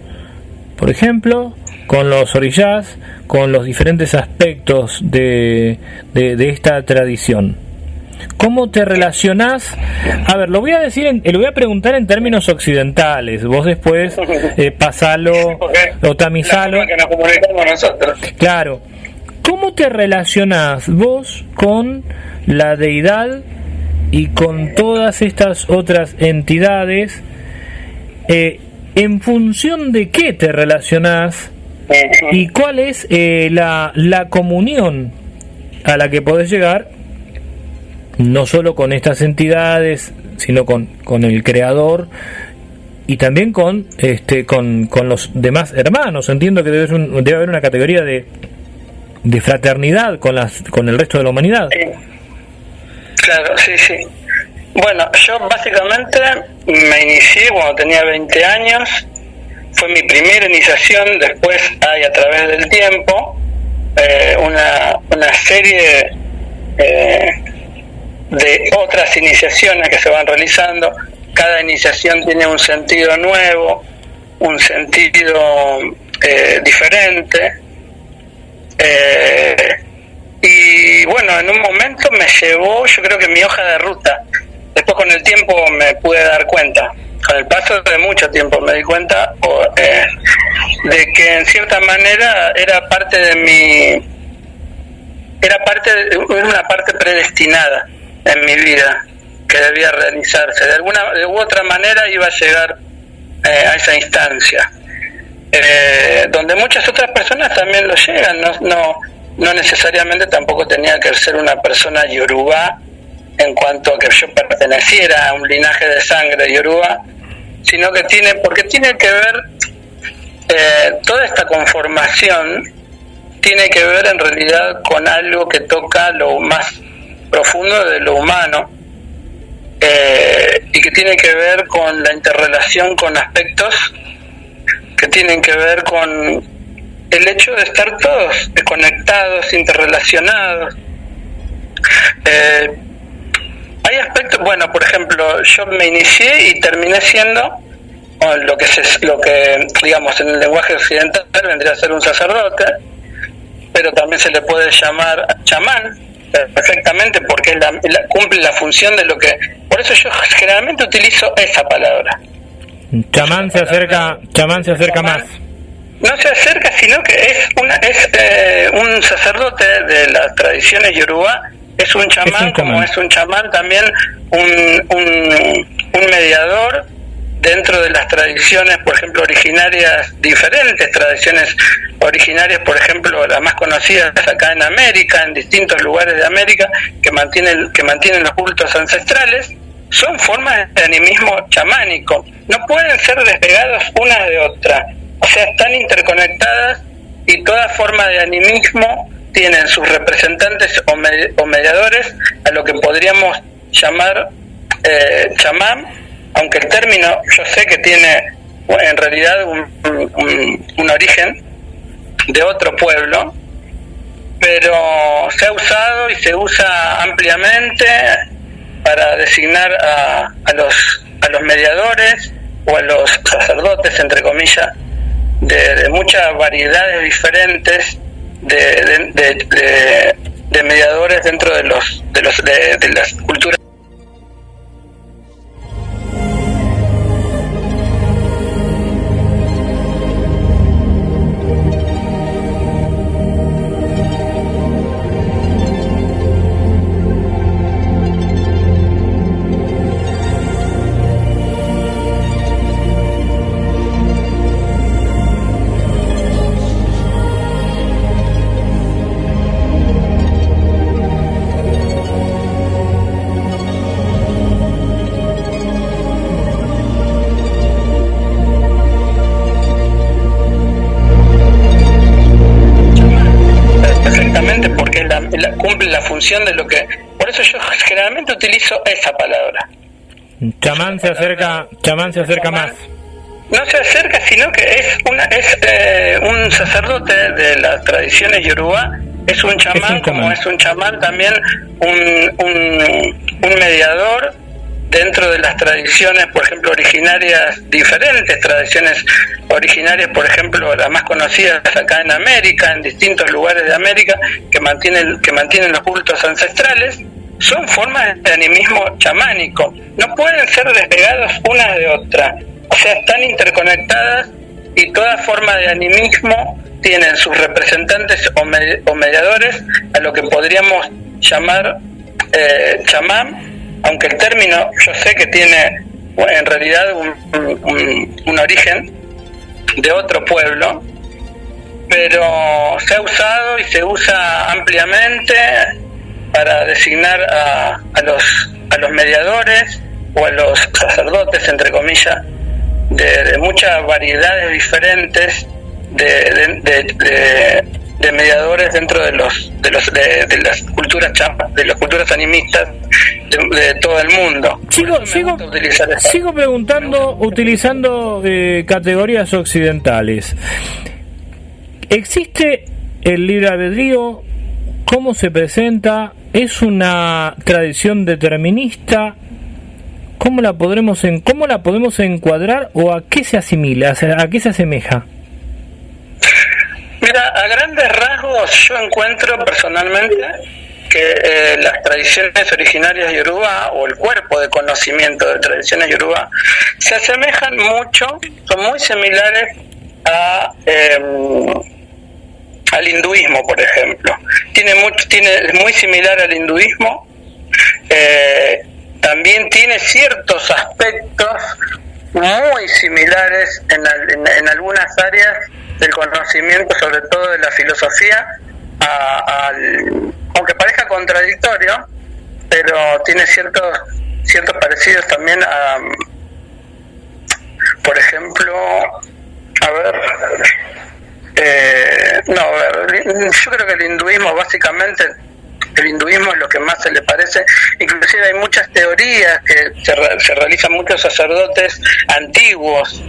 por ejemplo, con los orishás, con los diferentes aspectos de esta tradición? ¿Cómo te relacionás? A ver, lo voy a preguntar en términos occidentales. Vos después pasalo o tamizalo. Que nos comunicamos nosotros. Claro. ¿Cómo te relacionás vos con la deidad y con todas estas otras entidades? ¿En función de qué te relacionás? ¿Y cuál es la comunión a la que podés llegar? No solo con estas entidades, sino con el Creador y también con los demás hermanos. Entiendo que debe haber una categoría de fraternidad con el resto de la humanidad. Sí. Claro, sí. Bueno, yo básicamente me inicié cuando tenía 20 años. Fue mi primera iniciación. Después hay, a través del tiempo, una serie de otras iniciaciones que se van realizando. Cada iniciación tiene un sentido nuevo, un sentido diferente, y bueno, en un momento me llevó, yo creo que mi hoja de ruta. Después, con el tiempo, me pude dar cuenta, con el paso de mucho tiempo me di cuenta de que en cierta manera era una parte predestinada en mi vida, que debía realizarse. De otra manera iba a llegar a esa instancia, donde muchas otras personas también lo llegan. No necesariamente tampoco tenía que ser una persona yorubá en cuanto a que yo perteneciera a un linaje de sangre yorubá, sino que porque tiene que ver, toda esta conformación tiene que ver en realidad con algo que toca lo más profundo de lo humano, y que tiene que ver con la interrelación con aspectos que tienen que ver con el hecho de estar todos conectados, interrelacionados. Hay aspectos, bueno, por ejemplo, yo me inicié y terminé siendo lo que digamos en el lenguaje occidental vendría a ser un sacerdote, pero también se le puede llamar chamán perfectamente, porque cumple la función de lo que... Por eso yo generalmente utilizo esa palabra. Chamán se acerca más. No se acerca, sino que es un sacerdote de las tradiciones yorubá. Es un chamán, como es un chamán también un mediador dentro de las tradiciones, por ejemplo, originarias, diferentes tradiciones originarias, por ejemplo, las más conocidas acá en América, en distintos lugares de América, que mantienen los cultos ancestrales. Son formas de animismo chamánico, no pueden ser despegados una de otra, o sea, están interconectadas, y toda forma de animismo tienen sus representantes o mediadores, a lo que podríamos llamar chamán, aunque el término yo sé que tiene en realidad un origen de otro pueblo, pero se ha usado y se usa ampliamente para designar a los mediadores o a los sacerdotes, entre comillas, de muchas variedades diferentes de mediadores dentro de las culturas. Cumple la función de lo que... Por eso yo generalmente utilizo esa palabra. Chamán se acerca más. No se acerca, sino que es un sacerdote de las tradiciones yorubá. Es un chamán, como es un chamán también un mediador dentro de las tradiciones, por ejemplo, originarias, diferentes tradiciones originarias, por ejemplo, las más conocidas acá en América, en distintos lugares de América, que mantienen los cultos ancestrales, son formas de animismo chamánico. No pueden ser despegados una de otra, o sea, están interconectadas, y toda forma de animismo tienen sus representantes o mediadores, a lo que podríamos llamar chamán, aunque el término yo sé que tiene en realidad un origen de otro pueblo, pero se ha usado y se usa ampliamente para designar a los mediadores o a los sacerdotes, entre comillas, de muchas variedades diferentes de mediadores dentro de las culturas animistas de todo el mundo. Sigo preguntando, utilizando categorías occidentales. ¿Existe el libre albedrío? ¿Cómo se presenta? ¿Es una tradición determinista? ¿Cómo la podemos encuadrar o a qué se asimila, a qué se asemeja? Mira, a grandes rasgos yo encuentro personalmente que las tradiciones originarias yoruba, o el cuerpo de conocimiento de tradiciones yoruba, se asemejan mucho, son muy similares al hinduismo, por ejemplo. Es muy similar al hinduismo. También tiene ciertos aspectos muy similares en algunas áreas del conocimiento, sobre todo de la filosofía, aunque parezca contradictorio, pero tiene ciertos parecidos también a, por ejemplo, yo creo que el hinduismo básicamente, el hinduismo es lo que más se le parece. Inclusive hay muchas teorías que se realizan muchos sacerdotes antiguos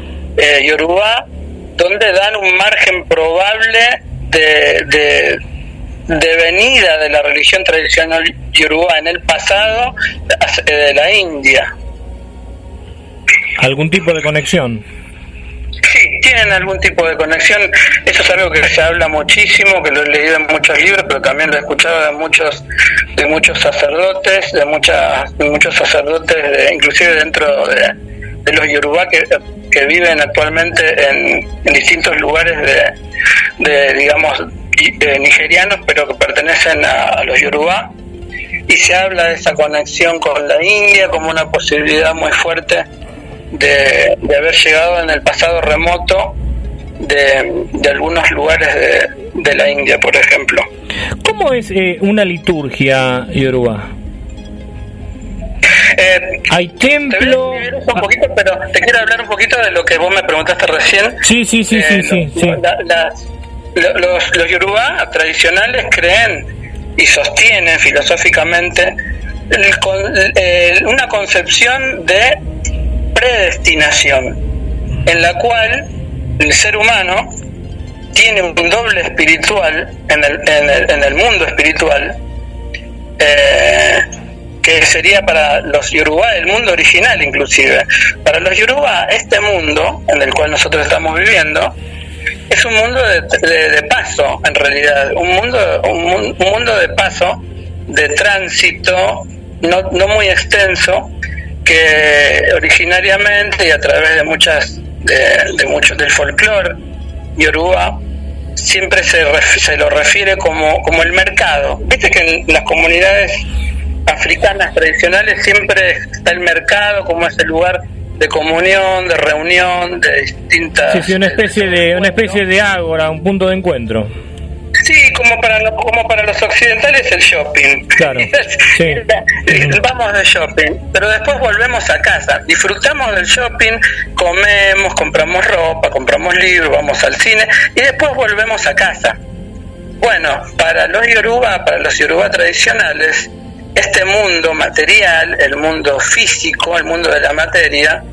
yoruba, donde dan un margen probable de venida de la religión tradicional yoruba en el pasado de la India. ¿Algún tipo de conexión? Sí, tienen algún tipo de conexión. Eso es algo que se habla muchísimo, que lo he leído en muchos libros, pero también lo he escuchado de muchos sacerdotes, de muchos sacerdotes, inclusive dentro de los yorubá que viven actualmente en distintos lugares digamos, nigerianos, pero que pertenecen a los yorubá, y se habla de esa conexión con la India como una posibilidad muy fuerte de haber llegado en el pasado remoto de algunos lugares de la India, por ejemplo. ¿Cómo es una liturgia yoruba? ¿Hay templo? Un poquito, pero te quiero hablar un poquito de lo que vos me preguntaste recién. Sí. Los yorubá tradicionales creen y sostienen filosóficamente una concepción de predestinación, en la cual el ser humano tiene un doble espiritual en el mundo espiritual, que sería para los yorubá el mundo original. Inclusive para los yorubá este mundo en el cual nosotros estamos viviendo es un mundo de paso, en realidad un mundo de paso, de tránsito no muy extenso, que originariamente y a través de mucho del folclore yoruba siempre se lo refiere como el mercado. Viste que en las comunidades africanas tradicionales siempre está el mercado como ese lugar de comunión, de reunión, de distintas... Sí, una especie de ágora, un punto de encuentro. Sí, como para los occidentales el shopping. Claro, sí. Vamos de shopping, pero después volvemos a casa, disfrutamos del shopping, comemos, compramos ropa, compramos libros, vamos al cine y después volvemos a casa. Bueno, para los yorubá tradicionales, este mundo material, el mundo físico, el mundo de la materia,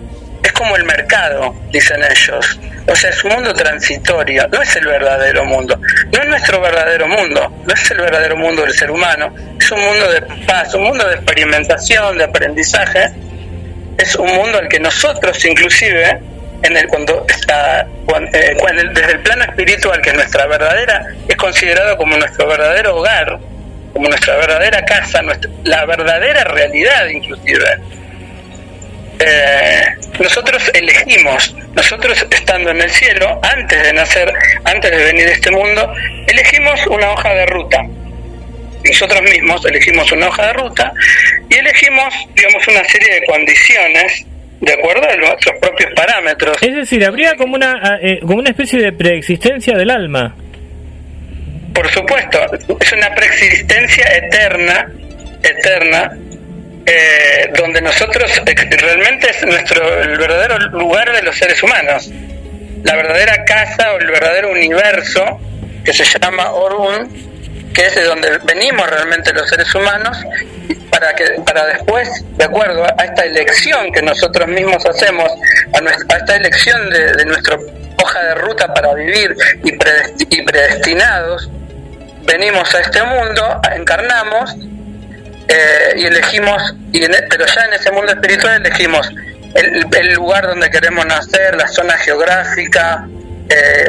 es como el mercado, dicen ellos. O sea, es un mundo transitorio, no es el verdadero mundo, no es nuestro verdadero mundo, no es el verdadero mundo del ser humano, es un mundo de paz, un mundo de experimentación, de aprendizaje, es un mundo al que nosotros inclusive, desde el plano espiritual, que es nuestra verdadera, es considerado como nuestro verdadero hogar, como nuestra verdadera casa, la verdadera realidad inclusive. Nosotros elegimos, nosotros estando en el cielo, antes de nacer, antes de venir a este mundo, elegimos una hoja de ruta. Nosotros mismos elegimos una hoja de ruta y elegimos, digamos, una serie de condiciones de acuerdo a nuestros propios parámetros. Es decir, habría como una especie de preexistencia del alma. Por supuesto, es una preexistencia eterna, donde nosotros realmente es el verdadero lugar de los seres humanos, la verdadera casa o el verdadero universo que se llama Orun, que es de donde venimos realmente los seres humanos, para después, de acuerdo a esta elección que nosotros mismos hacemos, a esta elección de nuestra hoja de ruta para vivir y predestinados, venimos a este mundo, encarnamos y elegimos, pero ya en ese mundo espiritual elegimos el lugar donde queremos nacer, la zona geográfica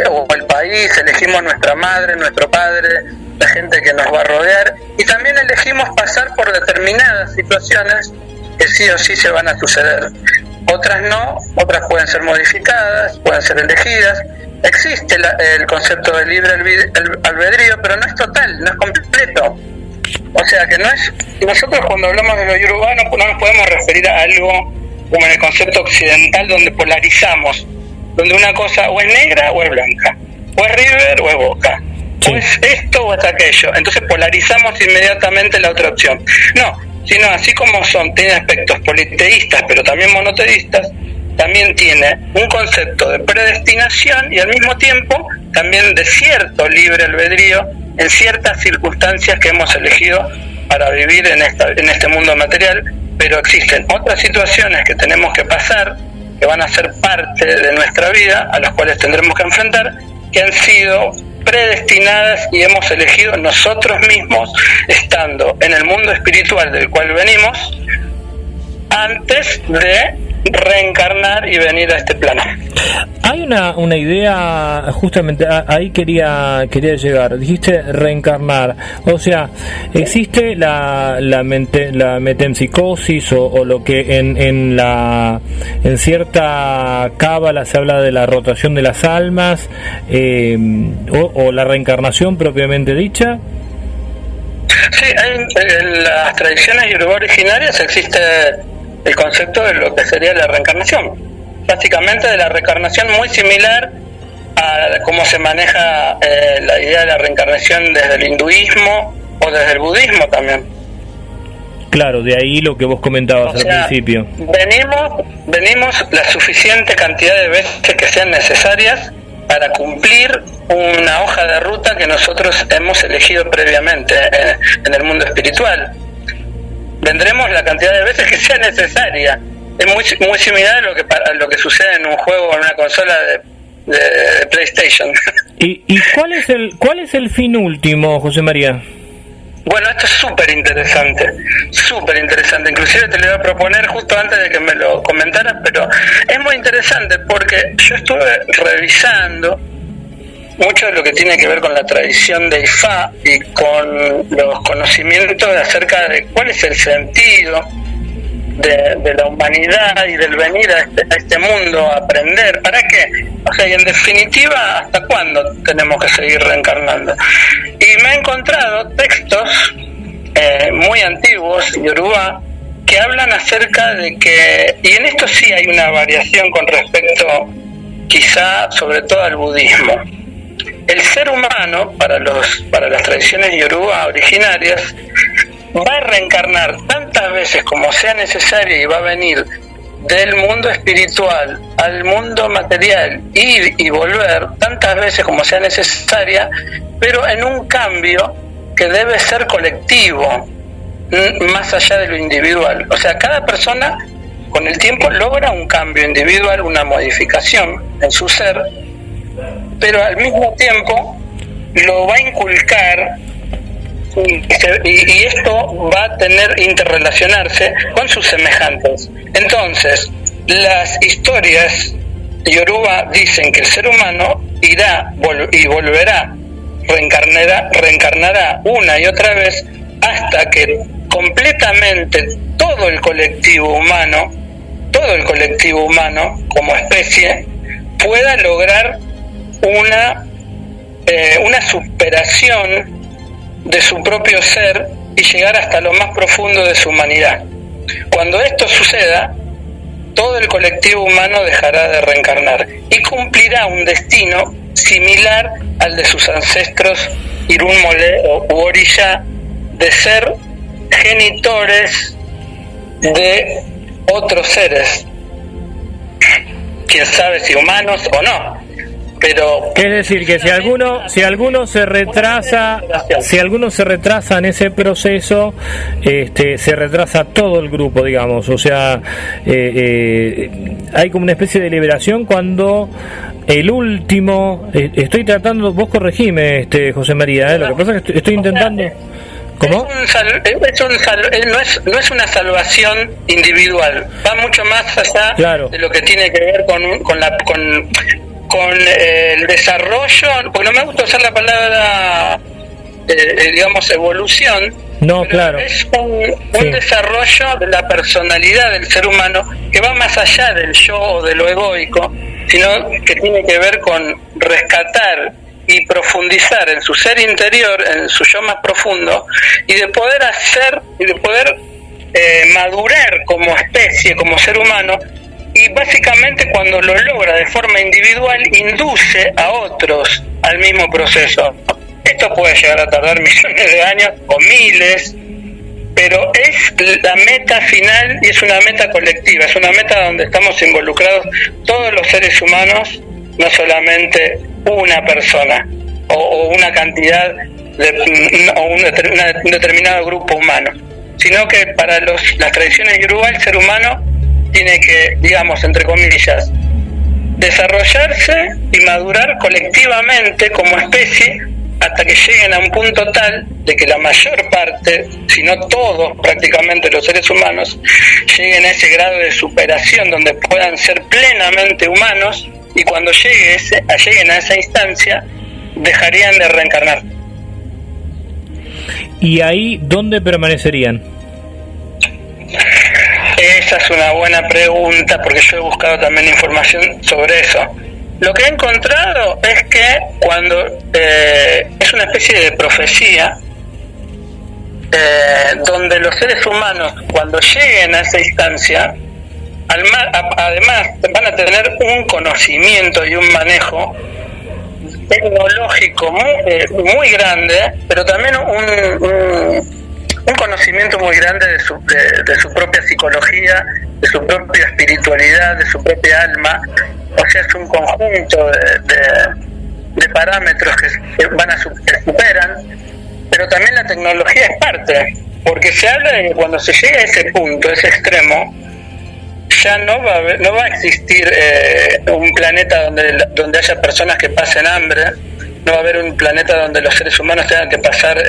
o el país, elegimos nuestra madre, nuestro padre, la gente que nos va a rodear, y también elegimos pasar por determinadas situaciones que sí o sí se van a suceder. Otras no, otras pueden ser modificadas, pueden ser elegidas. Existe el concepto de libre albedrío, pero no es total, no es completo. O sea que no es. Nosotros cuando hablamos de lo yoruba no nos podemos referir a algo como en el concepto occidental, donde polarizamos, donde una cosa o es negra o es blanca, o es River o es Boca, o es esto o es aquello. Entonces polarizamos inmediatamente la otra opción. No, sino así como tiene aspectos politeístas, pero también monoteístas, también tiene un concepto de predestinación y al mismo tiempo también de cierto libre albedrío en ciertas circunstancias que hemos elegido para vivir en este mundo material, pero existen otras situaciones que tenemos que pasar, que van a ser parte de nuestra vida, a las cuales tendremos que enfrentar, que han sido predestinadas y hemos elegido nosotros mismos, estando en el mundo espiritual del cual venimos, antes de reencarnar y venir a este plano. Hay una idea, justamente ahí quería llegar. Dijiste reencarnar, o sea, existe la metempsicosis o lo que en cierta cábala se habla de la rotación de las almas, o la reencarnación propiamente dicha. Sí, en las tradiciones yoruba originarias existe el concepto de lo que sería la reencarnación, básicamente de la reencarnación, muy similar a cómo se maneja la idea de la reencarnación desde el hinduismo o desde el budismo también. Claro, de ahí lo que vos comentabas al principio. Venimos la suficiente cantidad de veces que sean necesarias para cumplir una hoja de ruta que nosotros hemos elegido previamente en el mundo espiritual. Vendremos la cantidad de veces que sea necesaria. Es muy similar a lo que sucede en un juego o en una consola de PlayStation. ¿Y cuál es el fin último, José María? Bueno, esto es súper interesante. Inclusive te lo iba a proponer justo antes de que me lo comentaras, pero es muy interesante porque yo estuve revisando mucho de lo que tiene que ver con la tradición de Ifá y con los conocimientos acerca de cuál es el sentido de la humanidad y del venir a este mundo a aprender. ¿Para qué? O sea, y en definitiva, ¿hasta cuándo tenemos que seguir reencarnando? Y me he encontrado textos muy antiguos, yoruba, que hablan acerca de que, y en esto sí hay una variación con respecto quizá sobre todo al budismo. El ser humano, para las tradiciones yoruba originarias, va a reencarnar tantas veces como sea necesario y va a venir del mundo espiritual al mundo material, ir y volver tantas veces como sea necesaria, pero en un cambio que debe ser colectivo, más allá de lo individual. O sea, cada persona con el tiempo logra un cambio individual, una modificación en su ser, pero al mismo tiempo lo va a inculcar y esto va a tener interrelacionarse con sus semejantes. Entonces, las historias Yoruba dicen que el ser humano irá y volverá, reencarnará una y otra vez hasta que completamente todo el colectivo humano como especie pueda lograr una superación de su propio ser y llegar hasta lo más profundo de su humanidad. Cuando esto suceda, todo el colectivo humano dejará de reencarnar y cumplirá un destino similar al de sus ancestros Irunmolé u Orisha, de ser genitores de otros seres, quién sabe si humanos o no, pero es decir, que si alguno se retrasa en ese proceso, se retrasa todo el grupo, digamos. O sea, hay como una especie de liberación cuando el último, estoy tratando, vos corregime, José María, lo que pasa es que estoy intentando. ¿Cómo? No es una salvación individual, va mucho más allá, claro, de lo que tiene que ver con el desarrollo, porque no me gusta usar la palabra, digamos, evolución. No, claro. Es un desarrollo de la personalidad del ser humano que va más allá del yo o de lo egoico, sino que tiene que ver con rescatar y profundizar en su ser interior, en su yo más profundo, y de poder madurar como especie, como ser humano. Y básicamente cuando lo logra de forma individual, induce a otros al mismo proceso. Esto puede llegar a tardar millones de años o miles, pero es la meta final y es una meta colectiva, es una meta donde estamos involucrados todos los seres humanos, no solamente una persona o una cantidad o un determinado grupo humano, sino que para las tradiciones yoruba el ser humano tiene que, digamos, entre comillas, desarrollarse y madurar colectivamente como especie hasta que lleguen a un punto tal de que la mayor parte, si no todos prácticamente los seres humanos, lleguen a ese grado de superación donde puedan ser plenamente humanos, y cuando lleguen a esa instancia dejarían de reencarnar. ¿Y ahí dónde permanecerían? Esa es una buena pregunta, porque yo he buscado también información sobre eso. Lo que he encontrado es que cuando es una especie de profecía, donde los seres humanos, cuando lleguen a esa instancia, además van a tener un conocimiento y un manejo tecnológico muy grande, pero también un conocimiento muy grande de su propia psicología, de su propia espiritualidad, de su propia alma. O sea, es un conjunto de parámetros que superan, pero también la tecnología es parte, porque se habla de que cuando se llega a ese punto, ese extremo, ya no va a existir un planeta donde haya personas que pasen hambre, no va a haber un planeta donde los seres humanos tengan que pasar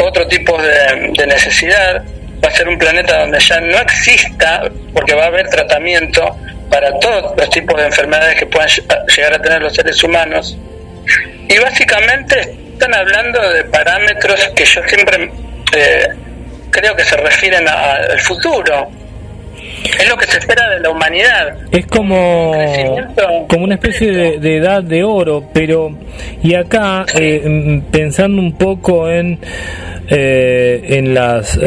otro tipo de necesidad. Va a ser un planeta donde ya no exista, porque va a haber tratamiento para todos los tipos de enfermedades que puedan llegar a tener los seres humanos. Y básicamente están hablando de parámetros que yo siempre creo que se refieren al futuro. Es lo que se espera de la humanidad. Es como una especie de edad de oro, pero y acá pensando un poco en las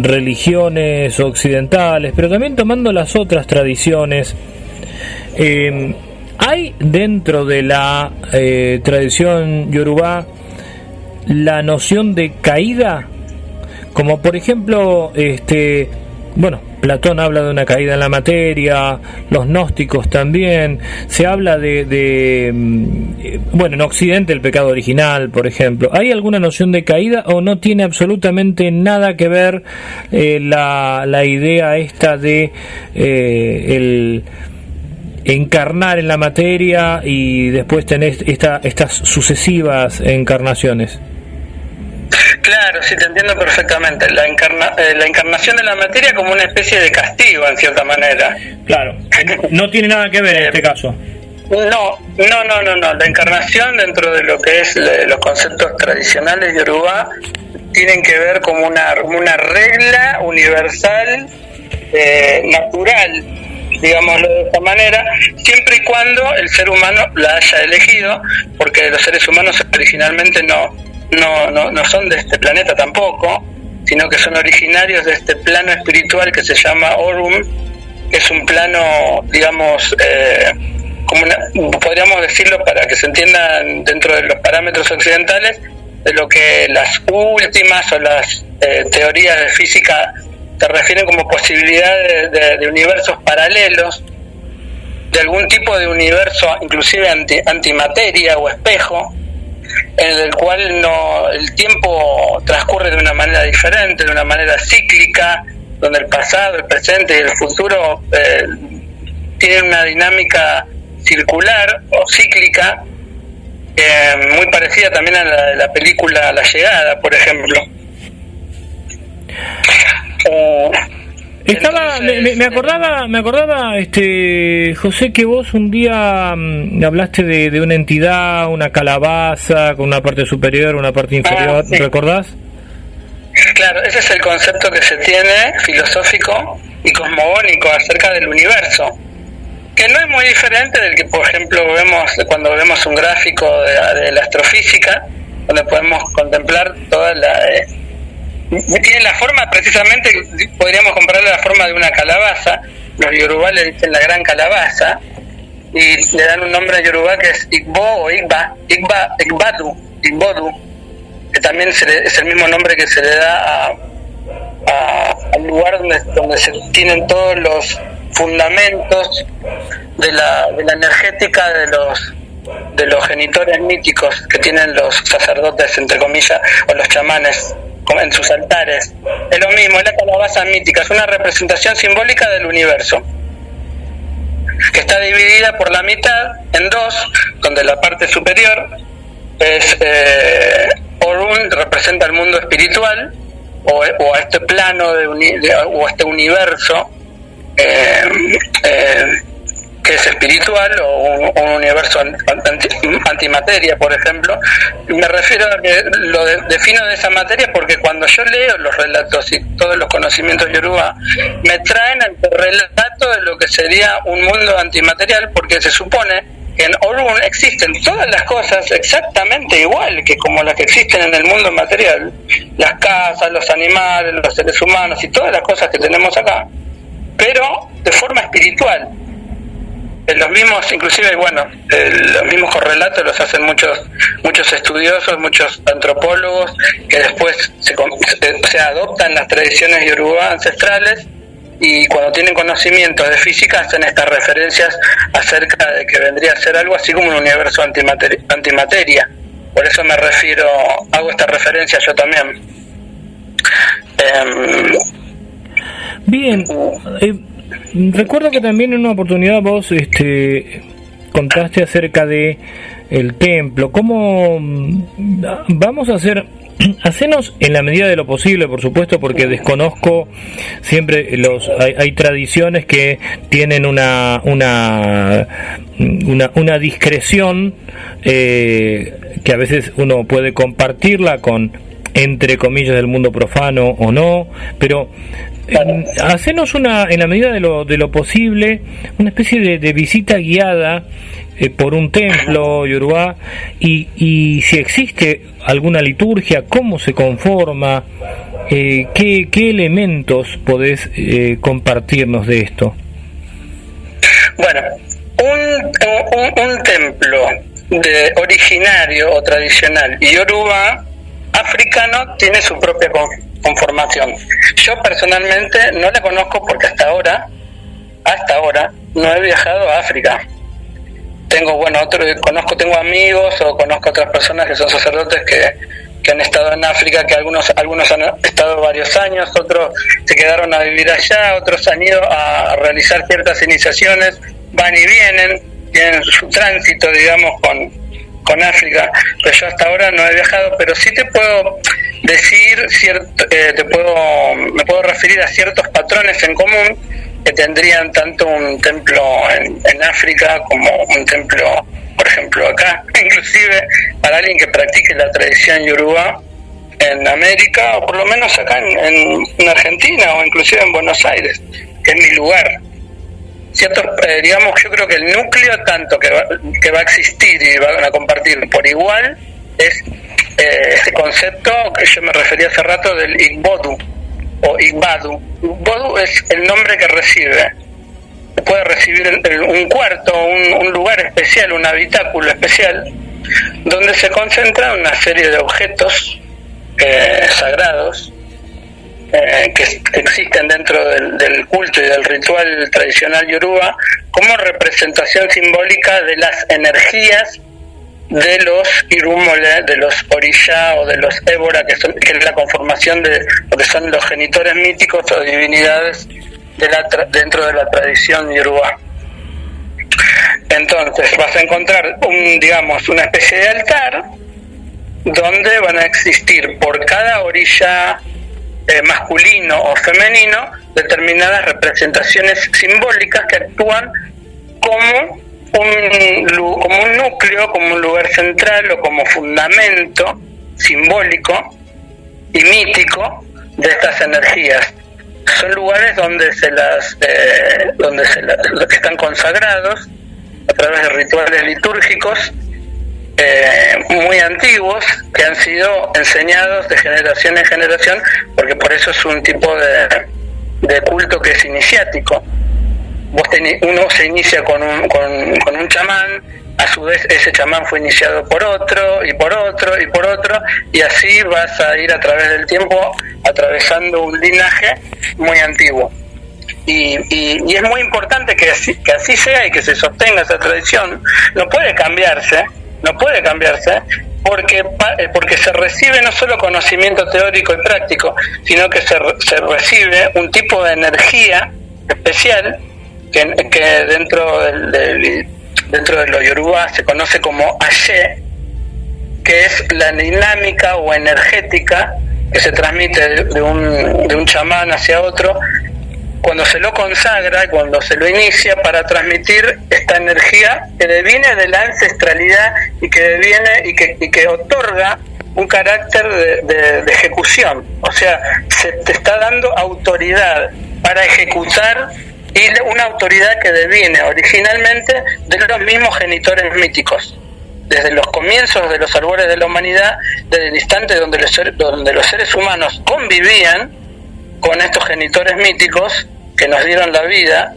religiones occidentales, pero también tomando las otras tradiciones, hay dentro de la tradición yoruba la noción de caída, como por ejemplo Platón habla de una caída en la materia, los gnósticos también, se habla en Occidente el pecado original, por ejemplo. ¿Hay alguna noción de caída o no tiene absolutamente nada que ver la idea esta de encarnar en la materia y después tenés estas sucesivas encarnaciones. Claro, sí, te entiendo perfectamente. La encarnación de la materia como una especie de castigo, en cierta manera. Claro, no tiene nada que ver en este caso. No. La encarnación dentro de lo que es los conceptos tradicionales de Yorubá tienen que ver como una regla universal, natural, digámoslo de esta manera, siempre y cuando el ser humano la haya elegido, porque los seres humanos originalmente no son de este planeta tampoco, sino que son originarios de este plano espiritual que se llama Orum, que es un plano, digamos, podríamos decirlo para que se entiendan dentro de los parámetros occidentales, de lo que las últimas o las teorías de física se refieren como posibilidades de universos paralelos, de algún tipo de universo inclusive antimateria o espejo, en el cual el tiempo transcurre de una manera diferente, de una manera cíclica, donde el pasado, el presente y el futuro tienen una dinámica circular o cíclica, muy parecida también a la de la película La Llegada, por ejemplo. Me acordaba, José, que vos un día hablaste de una entidad, una calabaza con una parte superior, una parte inferior, sí. ¿Recordás? Claro, ese es el concepto que se tiene filosófico y cosmogónico acerca del universo, que no es muy diferente del que, por ejemplo, vemos cuando vemos un gráfico de la astrofísica, donde podemos contemplar toda tiene la forma, precisamente, podríamos compararle la forma de una calabaza. Los yorubá le dicen la gran calabaza, y le dan un nombre a Yorubá que es Igbo o Igbodu, que también es el mismo nombre que se le da al lugar donde se tienen todos los fundamentos de la energética de los genitores míticos que tienen los sacerdotes, entre comillas, o los chamanes en sus altares. Es lo mismo, es la calabaza mítica, es una representación simbólica del universo, que está dividida por la mitad en dos, donde la parte superior es Orun, representa el mundo espiritual, o a este plano o este universo que es espiritual, o un universo antimateria, por ejemplo. Me refiero a que lo defino de esa materia porque cuando yo leo los relatos y todos los conocimientos yorubá me traen al relato de lo que sería un mundo antimaterial, porque se supone que en Orun existen todas las cosas exactamente igual que como las que existen en el mundo material, las casas, los animales, los seres humanos y todas las cosas que tenemos acá, pero de forma espiritual. Los mismos, inclusive, los mismos correlatos los hacen muchos estudiosos, muchos antropólogos, que después se adoptan las tradiciones yorubá ancestrales, y cuando tienen conocimientos de física hacen estas referencias acerca de que vendría a ser algo así como un universo antimateria. Por eso me refiero, hago esta referencia yo también. Bien. Recuerdo que también en una oportunidad vos contaste acerca de el templo. ¿Cómo vamos a hacernos en la medida de lo posible, por supuesto, porque desconozco siempre hay tradiciones que tienen una discreción que a veces uno puede compartirla con, entre comillas, del mundo profano o no, pero hacernos en la medida de lo posible, una especie de visita guiada por un templo yorubá, y si existe alguna liturgia, cómo se conforma, qué elementos podés compartirnos de esto. Bueno, un templo originario o tradicional yorubá africano tiene su propia conformación. Yo personalmente no la conozco porque hasta ahora no he viajado a África. Tengo amigos o conozco otras personas que son sacerdotes que han estado en África, que algunos han estado varios años, otros se quedaron a vivir allá, otros han ido a realizar ciertas iniciaciones van y vienen, tienen su tránsito, digamos, con África, pero yo hasta ahora no he viajado, pero sí te puedo decir, me puedo referir a ciertos patrones en común que tendrían tanto un templo en África como un templo, por ejemplo, acá, inclusive para alguien que practique la tradición yoruba en América, o por lo menos acá en Argentina, o inclusive en Buenos Aires, que es mi lugar. Ciertos, digamos, yo creo que el núcleo tanto que va a existir y van a compartir por igual es ese concepto que yo me refería hace rato del Igbodu o Igbadu. Igbodu es el nombre que recibe. Puede recibir un cuarto, un lugar especial, un habitáculo especial, donde se concentra una serie de objetos sagrados que existen dentro del culto y del ritual tradicional yoruba como representación simbólica de las energías de los irúmole, de los orisha o de los ébora, que es la conformación de lo que son los genitores míticos o divinidades dentro de la tradición yoruba. Entonces vas a encontrar una especie de altar donde van a existir por cada orisha masculino o femenino determinadas representaciones simbólicas que actúan como un núcleo, como un lugar central o como fundamento simbólico y mítico de estas energías. Son lugares donde que están consagrados a través de rituales litúrgicos muy antiguos que han sido enseñados de generación en generación, porque por eso es un tipo de culto que es iniciático. Uno se inicia con un chamán, a su vez ese chamán fue iniciado por otro y por otro y por otro, y así vas a ir a través del tiempo atravesando un linaje muy antiguo. Y es muy importante que así sea y que se sostenga esa tradición. No puede cambiarse porque se recibe no solo conocimiento teórico y práctico, sino que se recibe un tipo de energía especial que dentro de lo yoruba se conoce como Ashe, que es la dinámica o energética que se transmite de un chamán hacia otro cuando se lo consagra y cuando se lo inicia, para transmitir esta energía que deviene de la ancestralidad y que deviene y que otorga un carácter de ejecución. O sea, se te está dando autoridad para ejecutar, y una autoridad que deviene originalmente de los mismos genitores míticos. Desde los comienzos de los albores de la humanidad, desde el instante donde los seres humanos convivían con estos genitores míticos que nos dieron la vida,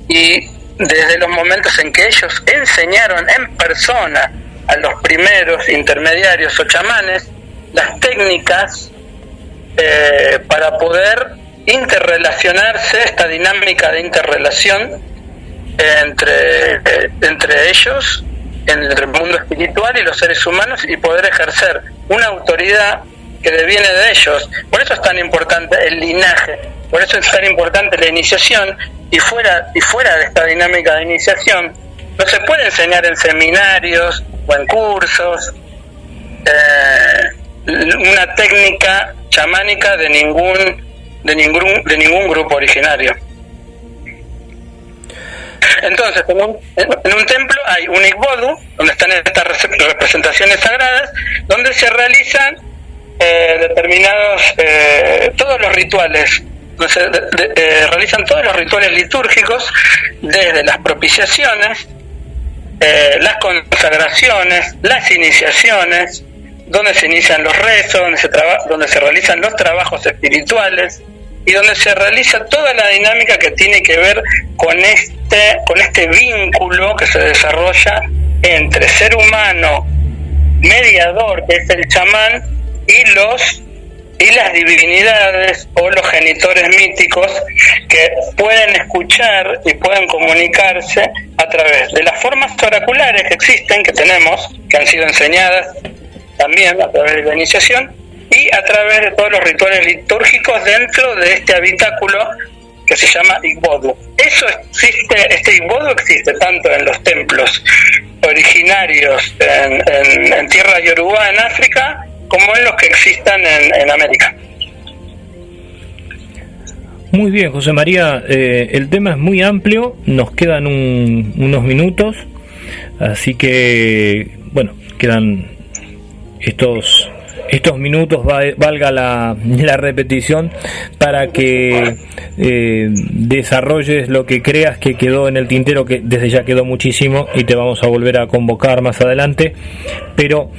y desde los momentos en que ellos enseñaron en persona a los primeros intermediarios o chamanes las técnicas para poder interrelacionarse, esta dinámica de interrelación entre ellos, entre el mundo espiritual y los seres humanos, y poder ejercer una autoridad que deviene de ellos. Por eso es tan importante el linaje, por eso es tan importante la iniciación, y fuera de esta dinámica de iniciación no se puede enseñar en seminarios o en cursos una técnica chamánica de ningún grupo originario. Entonces, en un templo hay un Igbodu, donde están estas representaciones sagradas, donde se realizan determinados todos los rituales. Realizan todos los rituales litúrgicos, desde las propiciaciones, las consagraciones, las iniciaciones, donde se inician los rezos, donde se realizan los trabajos espirituales, y donde se realiza toda la dinámica que tiene que ver con este vínculo que se desarrolla entre ser humano mediador, que es el chamán, y las divinidades o los genitores míticos, que pueden escuchar y pueden comunicarse a través de las formas oraculares que existen, que tenemos, que han sido enseñadas también a través de la iniciación, y a través de todos los rituales litúrgicos dentro de este habitáculo que se llama Igbodu. Eso existe, este Igbodu existe tanto en los templos originarios en tierra yoruba en África, como en los que existan en América. Muy bien, José María, el tema es muy amplio, nos quedan unos minutos, así que, bueno, quedan estos minutos, valga la repetición, para que desarrolles lo que creas que quedó en el tintero, que desde ya quedó muchísimo y te vamos a volver a convocar más adelante, pero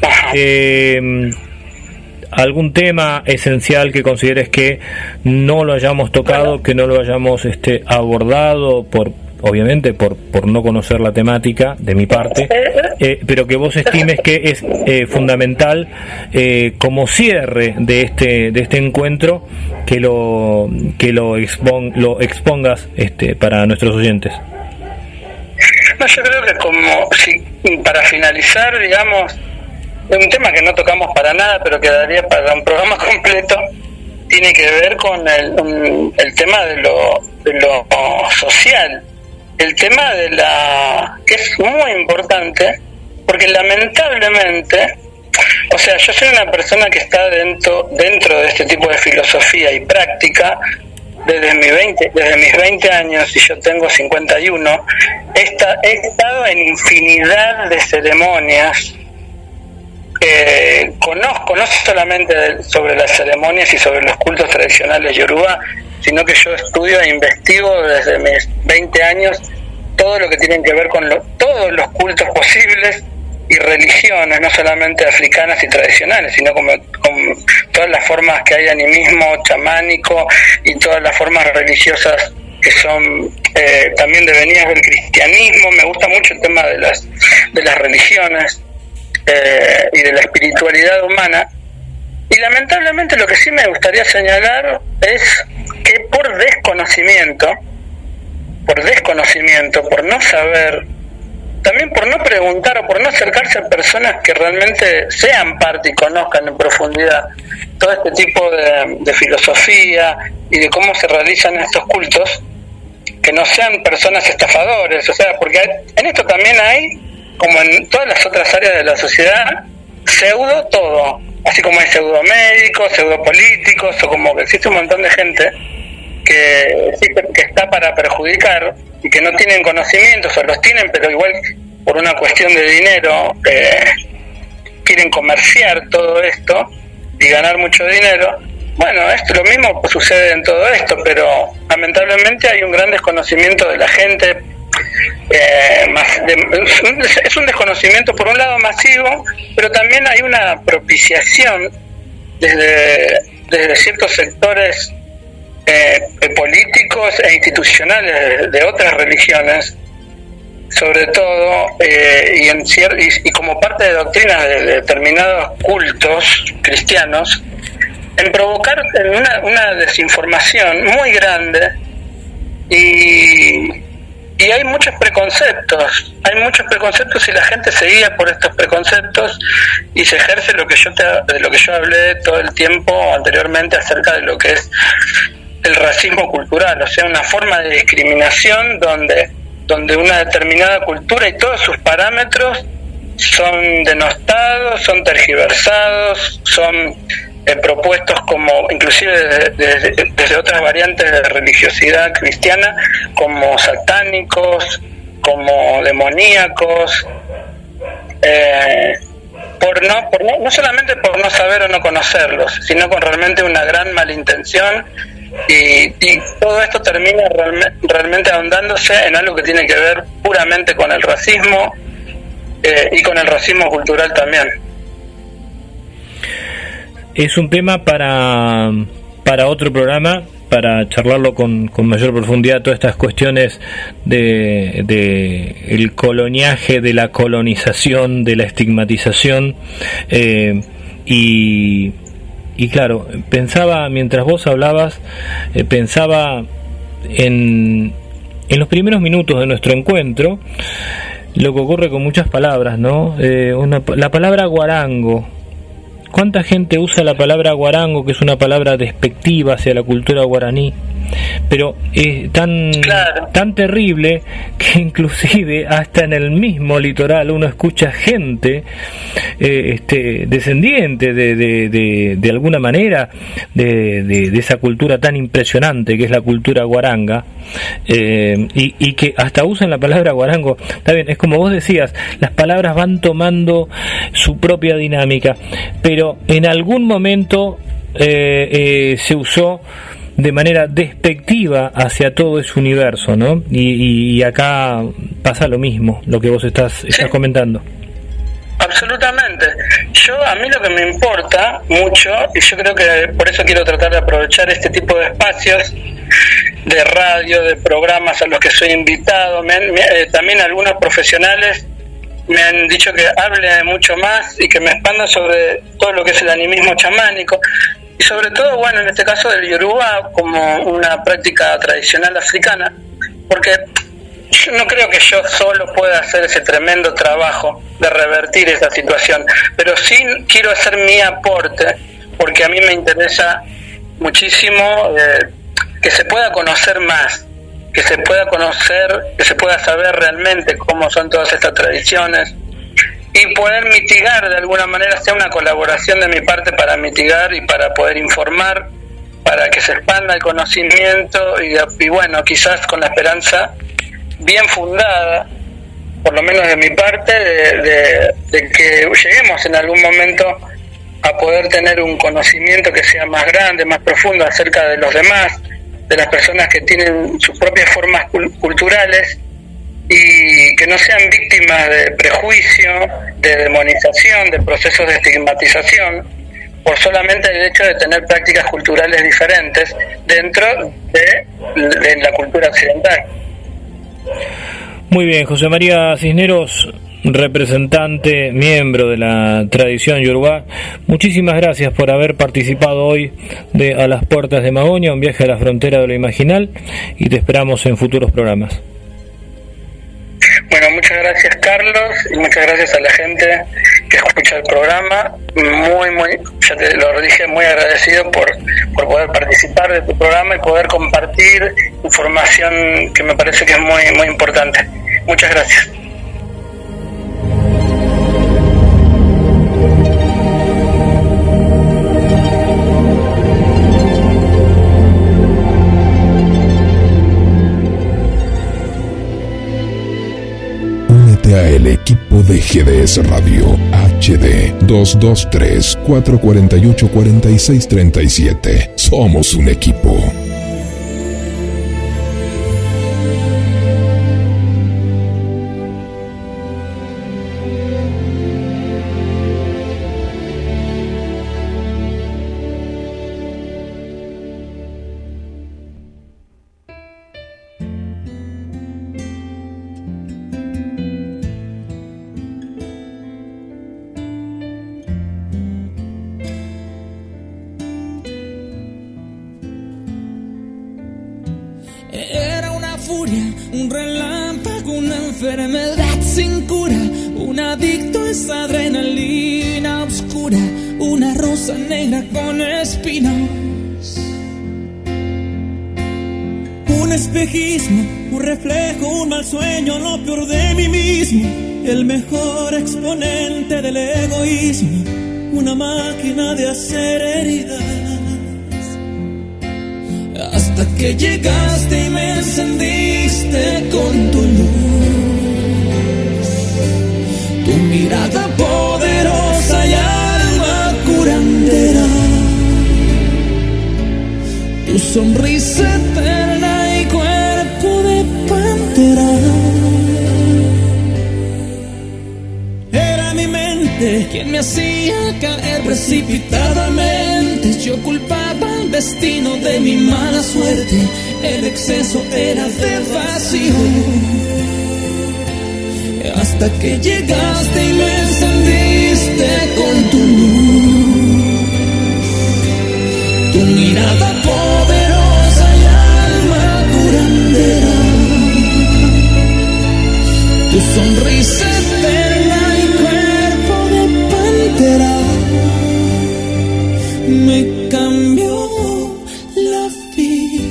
algún tema esencial que consideres que no lo hayamos tocado, que no lo hayamos abordado, obviamente por no conocer la temática de mi parte, pero que vos estimes que es fundamental como cierre de este encuentro, que lo expongas para nuestros oyentes. No, yo creo que para finalizar, digamos, un tema que no tocamos para nada, pero quedaría para un programa completo, tiene que ver con el tema de lo social. El tema que es muy importante, porque lamentablemente, o sea, yo soy una persona que está dentro de este tipo de filosofía y práctica desde mis 20 años, y yo tengo 51, he estado en infinidad de ceremonias. Conozco no solamente sobre las ceremonias y sobre los cultos tradicionales yoruba, sino que yo estudio e investigo desde mis 20 años todo lo que tiene que ver con todos los cultos posibles y religiones, no solamente africanas y tradicionales, sino con todas las formas que hay de animismo chamánico y todas las formas religiosas que son también devenidas del cristianismo. Me gusta mucho el tema de las religiones y de la espiritualidad humana. Y lamentablemente lo que sí me gustaría señalar es que por desconocimiento, por no saber, también por no preguntar o por no acercarse a personas que realmente sean parte y conozcan en profundidad todo este tipo de filosofía y de cómo se realizan estos cultos, que no sean personas estafadores, o sea, porque en esto también hay, como en todas las otras áreas de la sociedad, pseudo todo, así como hay pseudo médicos, pseudo políticos, o como que existe un montón de gente que está para perjudicar y que no tienen conocimientos, o los tienen pero igual por una cuestión de dinero quieren comerciar todo esto y ganar mucho dinero. Bueno, lo mismo sucede en todo esto, pero lamentablemente hay un gran desconocimiento de la gente. Es un desconocimiento por un lado masivo, pero también hay una propiciación desde ciertos sectores políticos e institucionales de otras religiones, sobre todo, y como parte de doctrinas de determinados cultos cristianos, en provocar una desinformación muy grande, y hay muchos preconceptos y la gente se guía por estos preconceptos y se ejerce de lo que yo hablé todo el tiempo anteriormente acerca de lo que es el racismo cultural, o sea, una forma de discriminación donde una determinada cultura y todos sus parámetros son denostados, son tergiversados, son propuestos como inclusive desde otras variantes de religiosidad cristiana, como satánicos, como demoníacos, no solamente por no saber o no conocerlos, sino con realmente una gran malintención, y todo esto termina realmente ahondándose en algo que tiene que ver puramente con el racismo y con el racismo cultural también. Es un tema para otro programa, para charlarlo con mayor profundidad, todas estas cuestiones de el coloniaje, de la colonización, de la estigmatización, y claro, pensaba, mientras vos hablabas, pensaba en los primeros minutos de nuestro encuentro, lo que ocurre con muchas palabras, ¿no? La palabra guarango. ¿Cuánta gente usa la palabra guarango, que es una palabra despectiva hacia la cultura guaraní? pero es tan terrible que inclusive hasta en el mismo litoral uno escucha gente descendiente de alguna manera de esa cultura tan impresionante que es la cultura guaranga, y que hasta usan la palabra guarango. Está bien, es como vos decías, las palabras van tomando su propia dinámica, pero en algún momento se usó de manera despectiva hacia todo ese universo, ¿no? Y acá pasa lo mismo, lo que vos estás comentando. Absolutamente. A mí lo que me importa mucho, y yo creo que por eso quiero tratar de aprovechar este tipo de espacios de radio, de programas a los que soy invitado, también algunos profesionales me han dicho que hable mucho más y que me expanda sobre todo lo que es el animismo chamánico, y sobre todo, bueno, en este caso del Yorubá como una práctica tradicional africana, porque yo no creo que yo solo pueda hacer ese tremendo trabajo de revertir esa situación, pero sí quiero hacer mi aporte, porque a mí me interesa muchísimo que se pueda conocer más, que se pueda conocer, que se pueda saber realmente cómo son todas estas tradiciones, y poder mitigar de alguna manera, sea una colaboración de mi parte para mitigar y para poder informar, para que se expanda el conocimiento y bueno, quizás con la esperanza bien fundada, por lo menos de mi parte, de que lleguemos en algún momento a poder tener un conocimiento que sea más grande, más profundo acerca de los demás, de las personas que tienen sus propias formas culturales, y que no sean víctimas de prejuicio, de demonización, de procesos de estigmatización, por solamente el hecho de tener prácticas culturales diferentes dentro de la cultura occidental. Muy bien, José María Cisneros, representante, miembro de la tradición yorubá, muchísimas gracias por haber participado hoy de A las Puertas de Magonia, un viaje a la frontera de lo imaginal, y te esperamos en futuros programas. Bueno, muchas gracias, Carlos, y muchas gracias a la gente que escucha el programa. Ya te lo dije, muy agradecido por poder participar de tu programa y poder compartir información que me parece que es muy importante. Muchas gracias. A el equipo de GDS Radio HD 223-448-4637. Somos un equipo. Era una furia, un relámpago, una enfermedad sin cura, un adicto a esa adrenalina oscura, una rosa negra con espinos. Un espejismo, un reflejo, un mal sueño, lo peor de mí mismo, el mejor exponente del egoísmo, una máquina de hacer heridas. Hasta que llegaste y me encendiste con tu luz, tu mirada poderosa y alma curandera, tu sonrisa eterna y cuerpo de pantera. Era mi mente quien me hacía caer precipitadamente. Yo culpaba al destino de mi mala suerte, el exceso era de vacío. Hasta que llegaste y me encendiste con tu luz, tu mirada poderosa y alma curandera, tu sonrisa eterna y cuerpo de pantera. Me cambió la vida.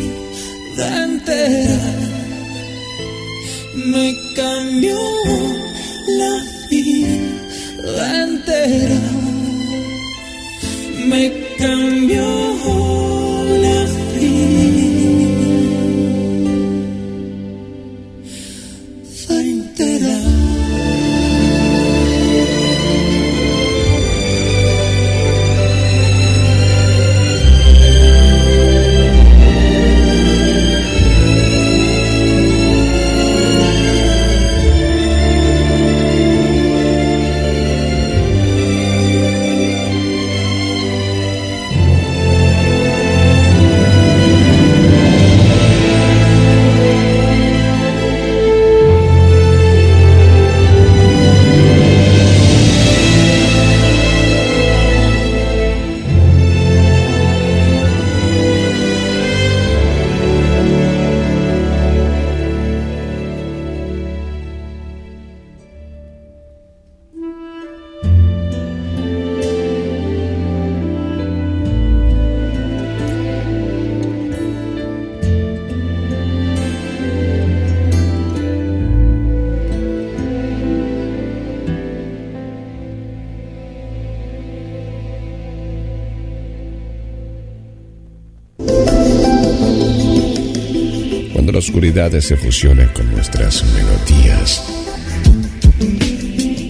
la oscuridad se fusione con nuestras melodías.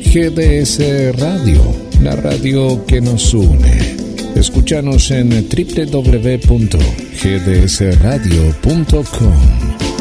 GDS Radio, la radio que nos une. Escúchanos en www.gdsradio.com.